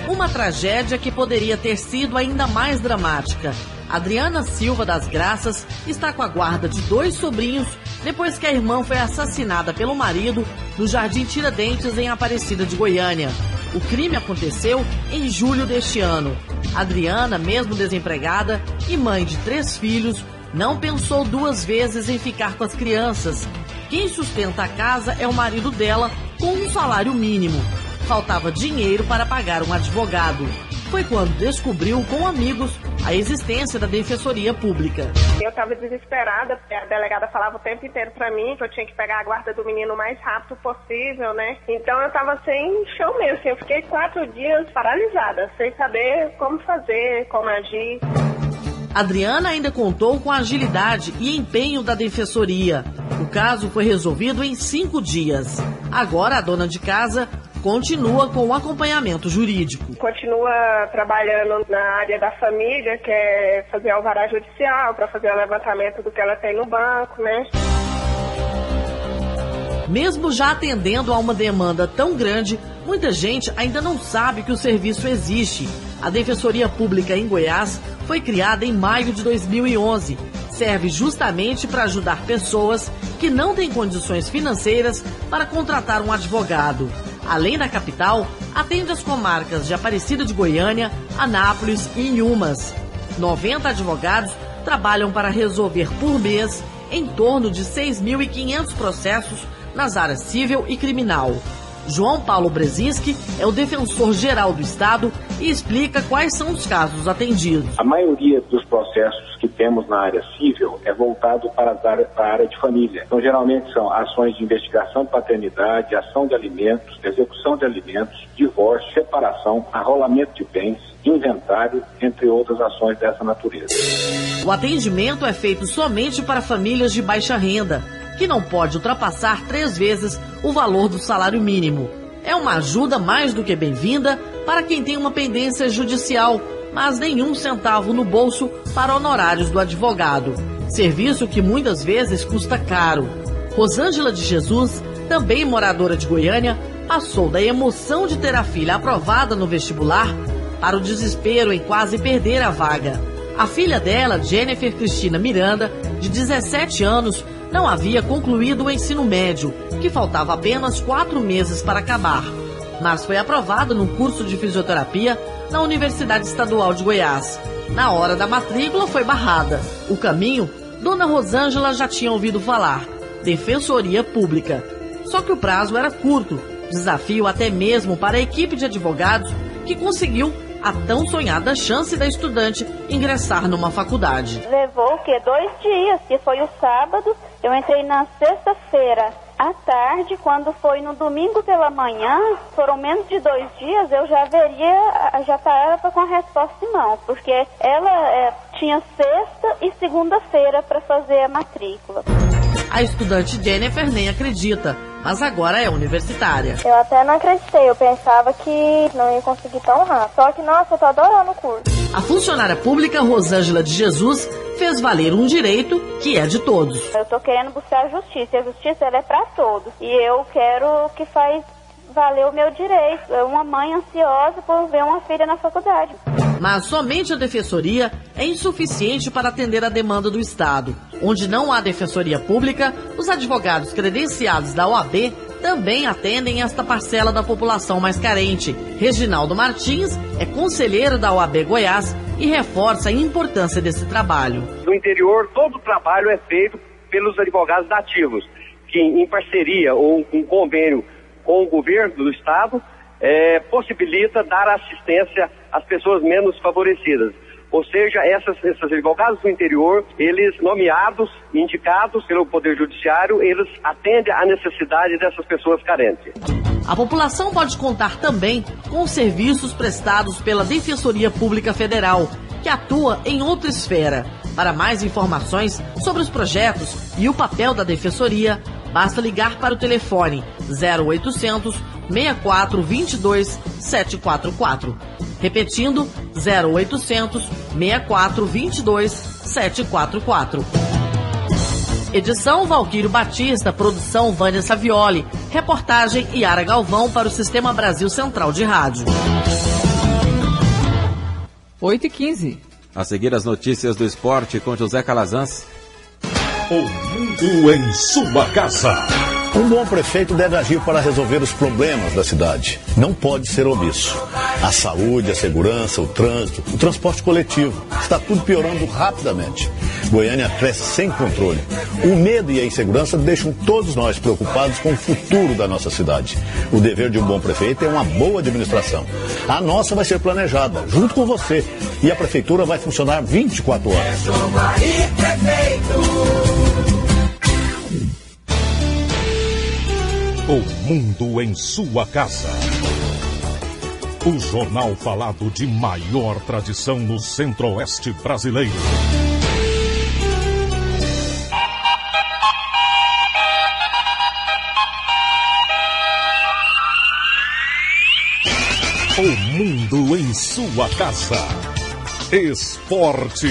Uma tragédia que poderia ter sido ainda mais dramática. Adriana Silva das Graças está com a guarda de 2 sobrinhos depois que a irmã foi assassinada pelo marido no Jardim Tiradentes, em Aparecida de Goiânia. O crime aconteceu em julho deste ano. Adriana, mesmo desempregada e mãe de 3 filhos, não pensou 2 vezes em ficar com as crianças. Quem sustenta a casa é o marido dela, com um salário mínimo. Faltava dinheiro para pagar um advogado. Foi quando descobriu com amigos a existência da Defensoria Pública. Eu estava desesperada, porque a delegada falava o tempo inteiro para mim que eu tinha que pegar a guarda do menino o mais rápido possível, né? Então eu estava sem chão mesmo, assim, eu fiquei 4 dias paralisada, sem saber como fazer, como agir. Adriana ainda contou com a agilidade e empenho da Defensoria. O caso foi resolvido em 5 dias. Agora a dona de casa continua com o acompanhamento jurídico. Continua trabalhando na área da família, que é fazer alvará judicial, para fazer o levantamento do que ela tem no banco, né? Mesmo já atendendo a uma demanda tão grande, muita gente ainda não sabe que o serviço existe. A Defensoria Pública em Goiás foi criada em maio de 2011. Serve justamente para ajudar pessoas que não têm condições financeiras para contratar um advogado. Além da capital, atende as comarcas de Aparecida de Goiânia, Anápolis e Inhumas. 90 advogados trabalham para resolver por mês em torno de 6.500 processos nas áreas civil e criminal. João Paulo Brezinski é o defensor-geral do Estado e explica quais são os casos atendidos. A maioria dos processos que temos na área civil é voltado para a área de família. Então, geralmente são ações de investigação de paternidade, ação de alimentos, execução de alimentos, divórcio, separação, arrolamento de bens, inventário, entre outras ações dessa natureza. O atendimento é feito somente para famílias de baixa renda, que não pode ultrapassar 3 vezes o valor do salário mínimo. É uma ajuda mais do que bem-vinda para quem tem uma pendência judicial, mas nenhum centavo no bolso para honorários do advogado. Serviço que muitas vezes custa caro. Rosângela de Jesus, também moradora de Goiânia, passou da emoção de ter a filha aprovada no vestibular para o desespero em quase perder a vaga. A filha dela, Jennifer Cristina Miranda, de 17 anos, não havia concluído o ensino médio, que faltava apenas 4 meses para acabar. Mas foi aprovada num curso de fisioterapia na Universidade Estadual de Goiás. Na hora da matrícula foi barrada. O caminho, Dona Rosângela já tinha ouvido falar: Defensoria Pública. Só que o prazo era curto, desafio até mesmo para a equipe de advogados que conseguiu a tão sonhada chance da estudante ingressar numa faculdade. Levou 2 dias, que foi o sábado. Eu entrei na sexta-feira à tarde, quando foi no domingo pela manhã, foram menos de 2 dias, eu já estava com a resposta em mão, porque ela tinha sexta e segunda-feira para fazer a matrícula. A estudante Jennifer nem acredita, mas agora é universitária. Eu até não acreditei, eu pensava que não ia conseguir tão rápido. Só que, nossa, eu tô adorando o curso. A funcionária pública Rosângela de Jesus fez valer um direito que é de todos. Eu tô querendo buscar a justiça, e a justiça ela é para todos. E eu quero que faz valer o meu direito. É uma mãe ansiosa por ver uma filha na faculdade. Mas somente a Defensoria é insuficiente para atender a demanda do Estado. Onde não há Defensoria Pública, os advogados credenciados da OAB também atendem esta parcela da população mais carente. Reginaldo Martins é conselheiro da OAB Goiás e reforça a importância desse trabalho. No interior, todo o trabalho é feito pelos advogados ativos, que em parceria ou em convênio com o governo do Estado, possibilita dar assistência às pessoas menos favorecidas. Ou seja, esses advogados do interior, eles nomeados, indicados pelo Poder Judiciário, eles atendem à necessidade dessas pessoas carentes. A população pode contar também com os serviços prestados pela Defensoria Pública Federal, que atua em outra esfera. Para mais informações sobre os projetos e o papel da Defensoria, basta ligar para o telefone 0800 64 22 744. Repetindo, 0800 64 22 744. Edição Valquírio Batista, produção Vânia Savioli, reportagem Yara Galvão para o Sistema Brasil Central de Rádio. 8h15. A seguir as notícias do esporte com José Calazans. O mundo em sua casa. Um bom prefeito deve agir para resolver os problemas da cidade. Não pode ser omisso. A saúde, a segurança, o trânsito, o transporte coletivo. Está tudo piorando rapidamente. Goiânia cresce sem controle. O medo e a insegurança deixam todos nós preocupados com o futuro da nossa cidade. O dever de um bom prefeito é uma boa administração. A nossa vai ser planejada, junto com você. E a prefeitura vai funcionar 24 horas. O mundo em sua casa. O jornal falado de maior tradição no Centro-Oeste brasileiro. O mundo em sua casa. Esporte.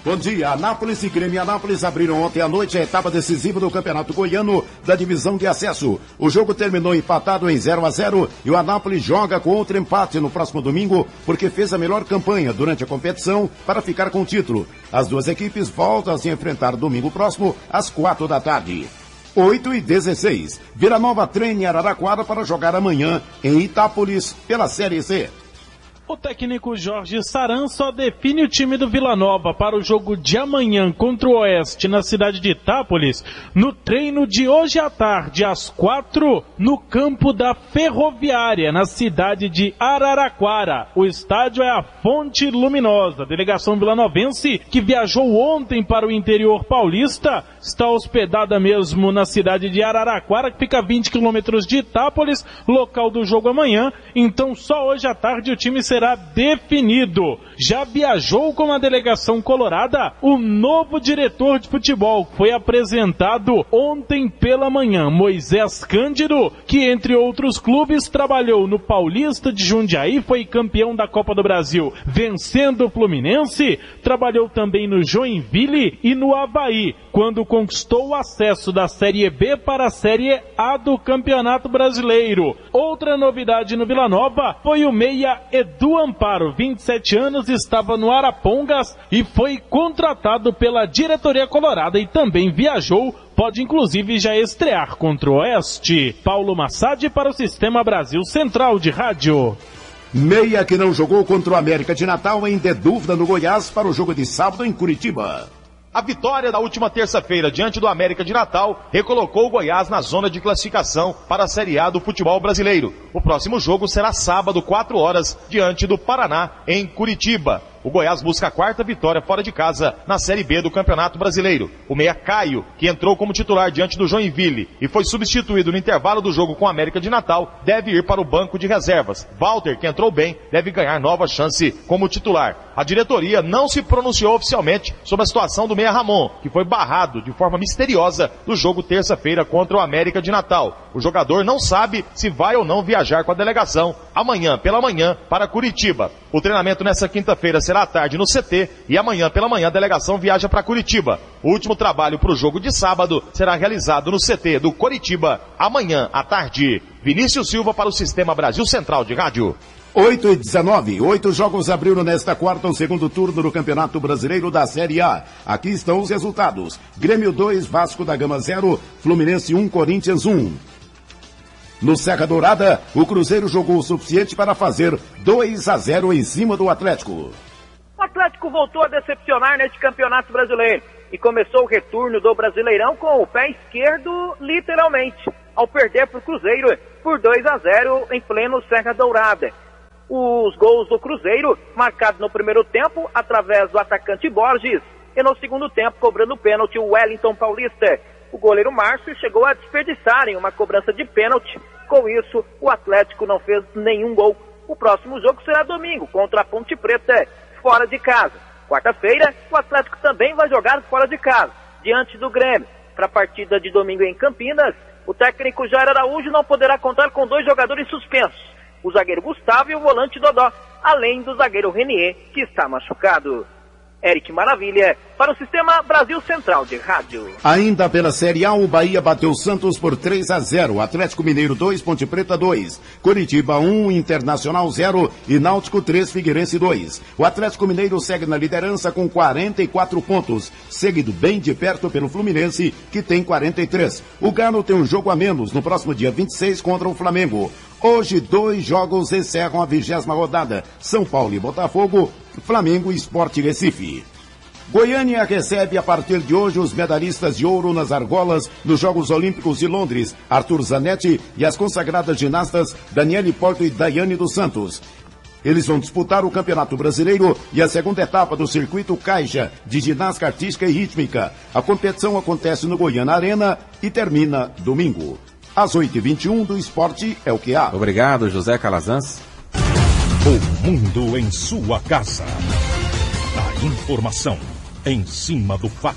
Bom dia, Anápolis e Grêmio Anápolis abriram ontem à noite a etapa decisiva do Campeonato Goiano da divisão de acesso. O jogo terminou empatado em 0-0 e o Anápolis joga com outro empate no próximo domingo porque fez a melhor campanha durante a competição para ficar com o título. As duas equipes voltam a se enfrentar domingo próximo às 4 da tarde. 8h16. Vila Nova treina em Araraquara para jogar amanhã em Itápolis pela Série C. O técnico Jorge Saran só define o time do Vila Nova para o jogo de amanhã contra o Oeste na cidade de Itápolis, no treino de hoje à tarde, às 4, no campo da Ferroviária, na cidade de Araraquara. O estádio é a Fonte Luminosa. A delegação vilanovense, que viajou ontem para o interior paulista, está hospedada mesmo na cidade de Araraquara, que fica a 20 quilômetros de Itápolis, local do jogo amanhã. Então só hoje à tarde o time será definido. Já viajou com a delegação colorada o novo diretor de futebol, que foi apresentado ontem pela manhã, Moisés Cândido, que entre outros clubes trabalhou no Paulista de Jundiaí, foi campeão da Copa do Brasil, vencendo o Fluminense, trabalhou também no Joinville e no Avaí, quando conquistou o acesso da Série B para a Série A do Campeonato Brasileiro. Outra novidade no Vila Nova foi o meia Edu Amparo, 27 anos, estava no Arapongas e foi contratado pela diretoria colorada e também viajou, pode inclusive já estrear contra o Oeste. Paulo Massad para o Sistema Brasil Central de Rádio. Meia que não jogou contra o América de Natal ainda é dúvida no Goiás para o jogo de sábado em Curitiba. A vitória da última terça-feira diante do América de Natal recolocou o Goiás na zona de classificação para a Série A do futebol brasileiro. O próximo jogo será sábado, 4 horas, diante do Paraná, em Curitiba. O Goiás busca a 4ª vitória fora de casa na Série B do Campeonato Brasileiro. O meia Caio, que entrou como titular diante do Joinville e foi substituído no intervalo do jogo com o América de Natal, deve ir para o banco de reservas. Walter, que entrou bem, deve ganhar nova chance como titular. A diretoria não se pronunciou oficialmente sobre a situação do meia Ramon, que foi barrado de forma misteriosa do jogo terça-feira contra o América de Natal. O jogador não sabe se vai ou não viajar com a delegação amanhã pela manhã para Curitiba. O treinamento nessa quinta-feira será à tarde no CT e amanhã pela manhã a delegação viaja para Curitiba. O último trabalho para o jogo de sábado será realizado no CT do Coritiba amanhã à tarde. Vinícius Silva para o Sistema Brasil Central de Rádio. 8h19, 8 jogos abriram nesta quarta o segundo turno do Campeonato Brasileiro da Série A. Aqui estão os resultados. Grêmio 2, Vasco da Gama 0, Fluminense 1, Corinthians 1. No Serra Dourada, o Cruzeiro jogou o suficiente para fazer 2-0 em cima do Atlético. O Atlético voltou a decepcionar neste Campeonato Brasileiro e começou o retorno do Brasileirão com o pé esquerdo, literalmente, ao perder para o Cruzeiro por 2-0 em pleno Serra Dourada. Os gols do Cruzeiro, marcados no primeiro tempo, através do atacante Borges, e no segundo tempo, cobrando o pênalti, o Wellington Paulista. O goleiro Márcio chegou a desperdiçar em uma cobrança de pênalti. Com isso, o Atlético não fez nenhum gol. O próximo jogo será domingo, contra a Ponte Preta, fora de casa. Quarta-feira, o Atlético também vai jogar fora de casa, diante do Grêmio. Para a partida de domingo em Campinas, o técnico Jair Araújo não poderá contar com 2 jogadores suspensos, o zagueiro Gustavo e o volante Dodó, além do zagueiro Renier, que está machucado. Eric Maravilha, para o Sistema Brasil Central de Rádio. Ainda pela Série A, o Bahia bateu o Santos por 3-0, Atlético Mineiro 2, Ponte Preta 2, Coritiba 1, Internacional 0 e Náutico 3, Figueirense 2. O Atlético Mineiro segue na liderança com 44 pontos, seguido bem de perto pelo Fluminense, que tem 43. O Galo tem um jogo a menos no próximo dia 26 contra o Flamengo. Hoje, 2 jogos encerram a 20ª rodada. São Paulo e Botafogo, Flamengo e Sport Recife. Goiânia recebe a partir de hoje os medalhistas de ouro nas argolas nos Jogos Olímpicos de Londres, Arthur Zanetti e as consagradas ginastas Daniele Porto e Daiane dos Santos. Eles vão disputar o Campeonato Brasileiro e a segunda etapa do Circuito Caixa de ginástica artística e rítmica. A competição acontece no Goiânia Arena e termina domingo. Às 8h21 do esporte é o que há. Obrigado, José Calazans. O mundo em sua casa. A informação em cima do fato.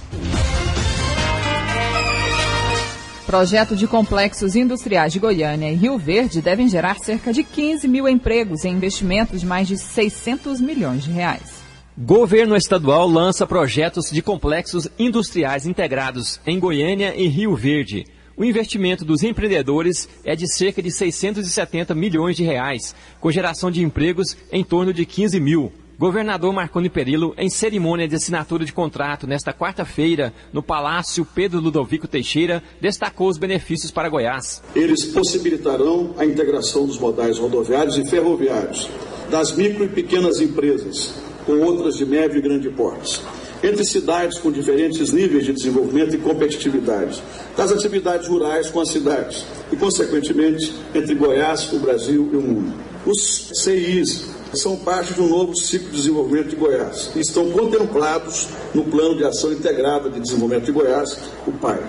Projeto de complexos industriais de Goiânia e Rio Verde devem gerar cerca de 15 mil empregos em investimentos de mais de 600 milhões de reais. Governo estadual lança projetos de complexos industriais integrados em Goiânia e Rio Verde. O investimento dos empreendedores é de cerca de 670 milhões de reais, com geração de empregos em torno de 15 mil. Governador Marconi Perillo, em cerimônia de assinatura de contrato nesta quarta-feira, no Palácio Pedro Ludovico Teixeira, destacou os benefícios para Goiás. Eles possibilitarão a integração dos modais rodoviários e ferroviários, das micro e pequenas empresas, com outras de médio e grande porte, entre cidades com diferentes níveis de desenvolvimento e competitividade, das atividades rurais com as cidades e, consequentemente, entre Goiás, o Brasil e o mundo. Os CIs são parte de um novo ciclo de desenvolvimento de Goiás e estão contemplados no Plano de Ação Integrada de Desenvolvimento de Goiás, o PAI.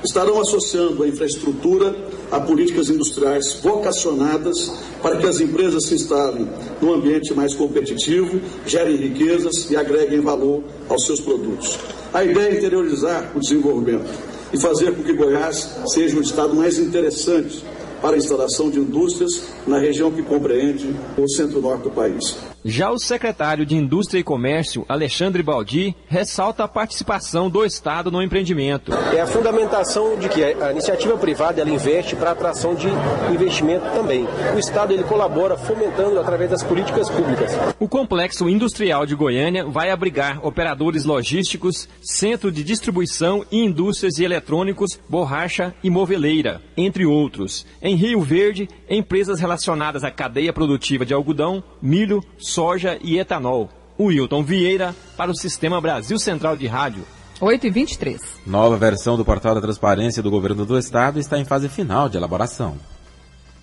Estarão associando a infraestrutura a políticas industriais vocacionadas para que as empresas se instalem num ambiente mais competitivo, gerem riquezas e agreguem valor aos seus produtos. A ideia é interiorizar o desenvolvimento e fazer com que Goiás seja o estado mais interessante para a instalação de indústrias na região que compreende o centro-norte do país. Já o secretário de Indústria e Comércio, Alexandre Baldi, ressalta a participação do Estado no empreendimento. É a fundamentação de que a iniciativa privada ela investe para a atração de investimento também. O Estado ele colabora fomentando através das políticas públicas. O Complexo Industrial de Goiânia vai abrigar operadores logísticos, centro de distribuição e indústrias de eletrônicos, borracha e moveleira, entre outros. Em Rio Verde, empresas relacionadas à cadeia produtiva de algodão, milho, soja e etanol. Wilton Vieira, para o Sistema Brasil Central de Rádio. 8h23. Nova versão do Portal da Transparência do Governo do Estado está em fase final de elaboração.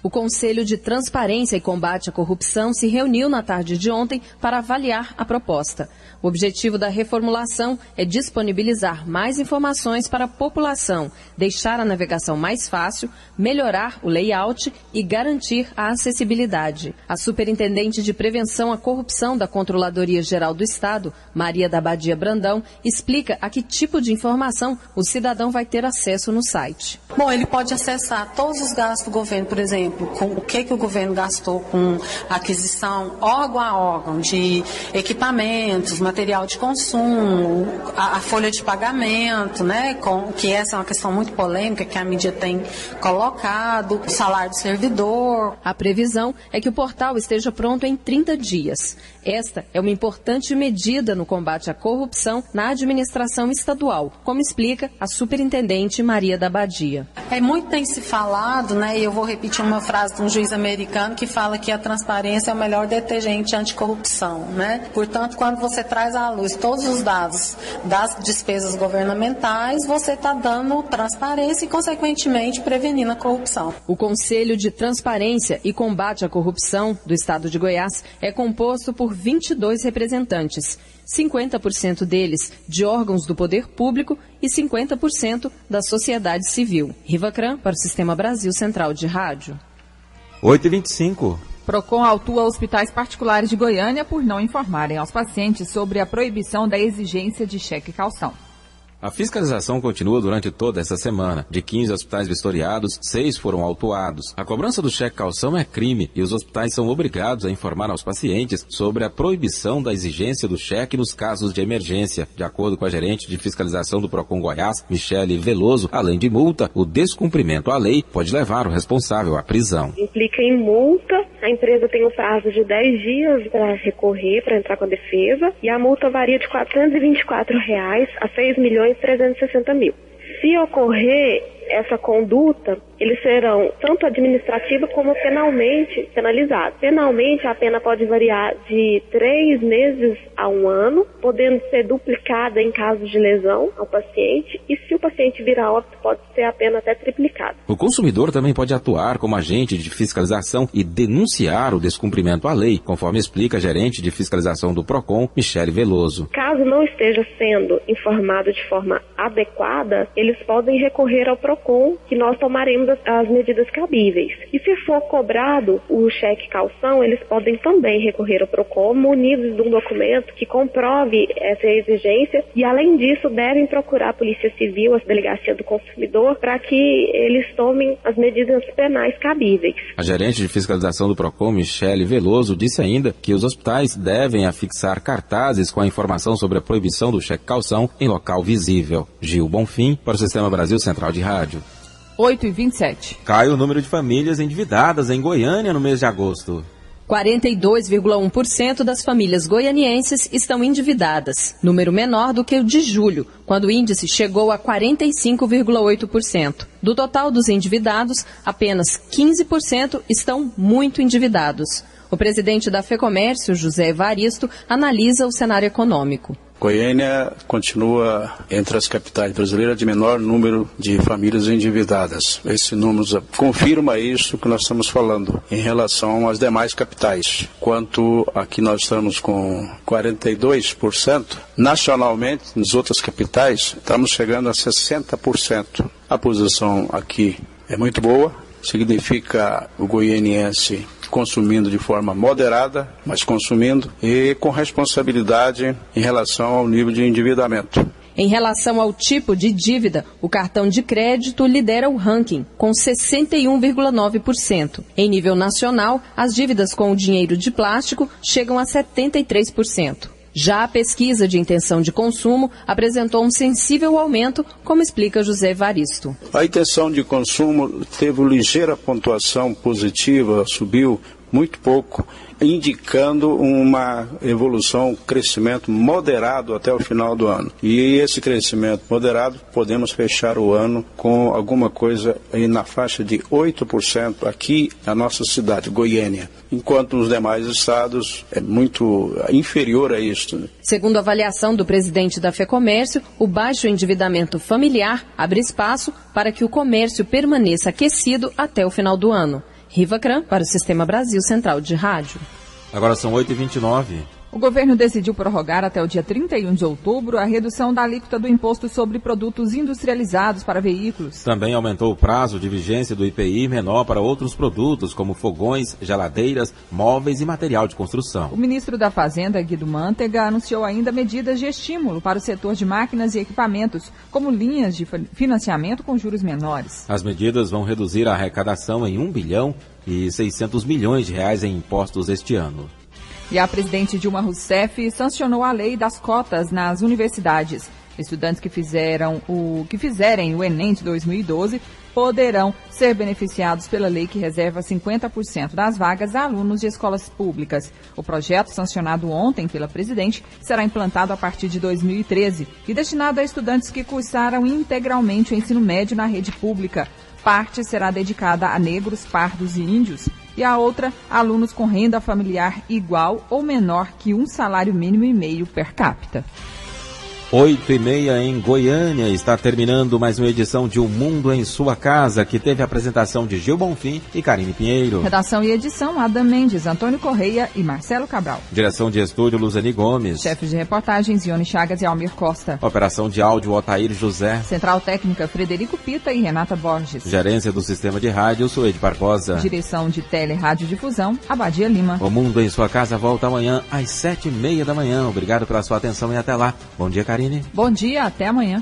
O Conselho de Transparência e Combate à Corrupção se reuniu na tarde de ontem para avaliar a proposta. O objetivo da reformulação é disponibilizar mais informações para a população, deixar a navegação mais fácil, melhorar o layout e garantir a acessibilidade. A superintendente de Prevenção à Corrupção da Controladoria Geral do Estado, Maria da Badia Brandão, explica a que tipo de informação o cidadão vai ter acesso no site. Bom, ele pode acessar todos os gastos do governo, por exemplo, com o que o governo gastou com aquisição órgão a órgão de equipamentos, material de consumo, a folha de pagamento, né, que essa é uma questão muito polêmica que a mídia tem colocado, o salário do servidor. A previsão é que o portal esteja pronto em 30 dias. Esta é uma importante medida no combate à corrupção na administração estadual, como explica a superintendente Maria da Badia. Muito tem se falado, né, e eu vou repetir o meu uma frase de um juiz americano que fala que a transparência é o melhor detergente anticorrupção, né? Portanto, quando você traz à luz todos os dados das despesas governamentais, você está dando transparência e, consequentemente, prevenindo a corrupção. O Conselho de Transparência e Combate à Corrupção do Estado de Goiás é composto por 22 representantes, 50% deles de órgãos do poder público e 50% da sociedade civil. Rivacran, para o Sistema Brasil Central de Rádio. 8h25. Procon autua hospitais particulares de Goiânia por não informarem aos pacientes sobre a proibição da exigência de cheque calção. A fiscalização continua durante toda essa semana. De 15 hospitais vistoriados, 6 foram autuados. A cobrança do cheque calção é crime e os hospitais são obrigados a informar aos pacientes sobre a proibição da exigência do cheque nos casos de emergência. De acordo com a gerente de fiscalização do Procon Goiás, Michele Veloso, além de multa, o descumprimento à lei pode levar o responsável à prisão. Implica em multa, a empresa tem um prazo de 10 dias para recorrer, para entrar com a defesa, e a multa varia de R$ 424 a R$ 6.360.000. Se ocorrer essa conduta, eles serão tanto administrativa como penalmente penalizados. Penalmente, a pena pode variar de 3 meses a 1 ano, podendo ser duplicada em caso de lesão ao paciente, e se o paciente vir a óbito, pode ser a pena até triplicada. O consumidor também pode atuar como agente de fiscalização e denunciar o descumprimento à lei, conforme explica a gerente de fiscalização do Procon, Michele Veloso. Caso não esteja sendo informado de forma adequada, eles podem recorrer ao Procon, que nós tomaremos as medidas cabíveis. E se for cobrado o cheque calção, eles podem também recorrer ao Procon, munidos de um documento que comprove essa exigência, e além disso devem procurar a Polícia Civil, a Delegacia do Consumidor, para que eles tomem as medidas penais cabíveis. A gerente de fiscalização do Procon, Michele Veloso, disse ainda que os hospitais devem afixar cartazes com a informação sobre a proibição do cheque calção em local visível. Gil Bonfim, para o Sistema Brasil Central de Rádio. 8h27. Cai o número de famílias endividadas em Goiânia no mês de agosto. 42,1% das famílias goianienses estão endividadas, número menor do que o de julho, quando o índice chegou a 45,8%. Do total dos endividados, apenas 15% estão muito endividados. O presidente da FEComércio, José Evaristo, analisa o cenário econômico. Goiânia continua entre as capitais brasileiras de menor número de famílias endividadas. Esse número confirma isso que nós estamos falando em relação às demais capitais. Quanto aqui nós estamos com 42%, nacionalmente, nas outras capitais, estamos chegando a 60%. A posição aqui é muito boa, significa o goianiense consumindo de forma moderada, mas consumindo, e com responsabilidade em relação ao nível de endividamento. Em relação ao tipo de dívida, o cartão de crédito lidera o ranking, com 61,9%. Em nível nacional, as dívidas com o dinheiro de plástico chegam a 73%. Já a pesquisa de intenção de consumo apresentou um sensível aumento, como explica José Evaristo. A intenção de consumo teve ligeira pontuação positiva, subiu muito pouco, indicando uma evolução, crescimento moderado até o final do ano. E esse crescimento moderado, podemos fechar o ano com alguma coisa aí na faixa de 8% aqui na nossa cidade, Goiânia, enquanto nos demais estados é muito inferior a isso. Segundo a avaliação do presidente da FEComércio, o baixo endividamento familiar abre espaço para que o comércio permaneça aquecido até o final do ano. Rivacran, para o Sistema Brasil Central de Rádio. Agora são 8h29. O governo decidiu prorrogar até o dia 31 de outubro a redução da alíquota do imposto sobre produtos industrializados para veículos. Também aumentou o prazo de vigência do IPI menor para outros produtos, como fogões, geladeiras, móveis e material de construção. O ministro da Fazenda, Guido Mantega, anunciou ainda medidas de estímulo para o setor de máquinas e equipamentos, como linhas de financiamento com juros menores. As medidas vão reduzir a arrecadação em R$ 1,6 bilhão em impostos este ano. E a presidente Dilma Rousseff sancionou a lei das cotas nas universidades. Estudantes que fizerem o Enem de 2012 poderão ser beneficiados pela lei que reserva 50% das vagas a alunos de escolas públicas. O projeto, sancionado ontem pela presidente, será implantado a partir de 2013 e destinado a estudantes que cursaram integralmente o ensino médio na rede pública. parte será dedicada a negros, pardos e índios e a outra a alunos com renda familiar igual ou menor que um salário mínimo e meio per capita. 8h30 em Goiânia, está terminando mais uma edição de O Mundo em Sua Casa, que teve a apresentação de Gil Bonfim e Karine Pinheiro. Redação e edição, Adam Mendes, Antônio Correia e Marcelo Cabral. Direção de estúdio, Luzani Gomes. Chefes de reportagens, Ione Chagas e Almir Costa. Operação de áudio, Otair José. Central técnica, Frederico Pita e Renata Borges. Gerência do Sistema de Rádio, Suede Barbosa. Direção de Tele Rádio Difusão, Abadia Lima. O Mundo em Sua Casa volta amanhã às 7h30 da manhã. Obrigado pela sua atenção e até lá. Bom dia, Karine. Bom dia, até amanhã.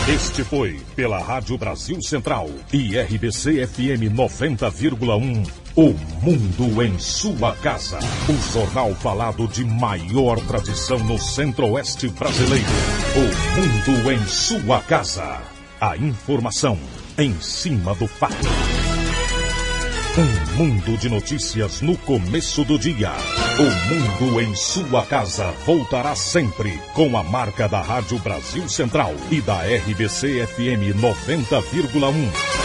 Este foi, pela Rádio Brasil Central e RBC FM 90,1, O Mundo em Sua Casa. O jornal falado de maior tradição no Centro-Oeste brasileiro. O Mundo em Sua Casa. A informação em cima do fato. Um mundo de notícias no começo do dia. O Mundo em Sua Casa voltará sempre com a marca da Rádio Brasil Central e da RBC FM 90,1.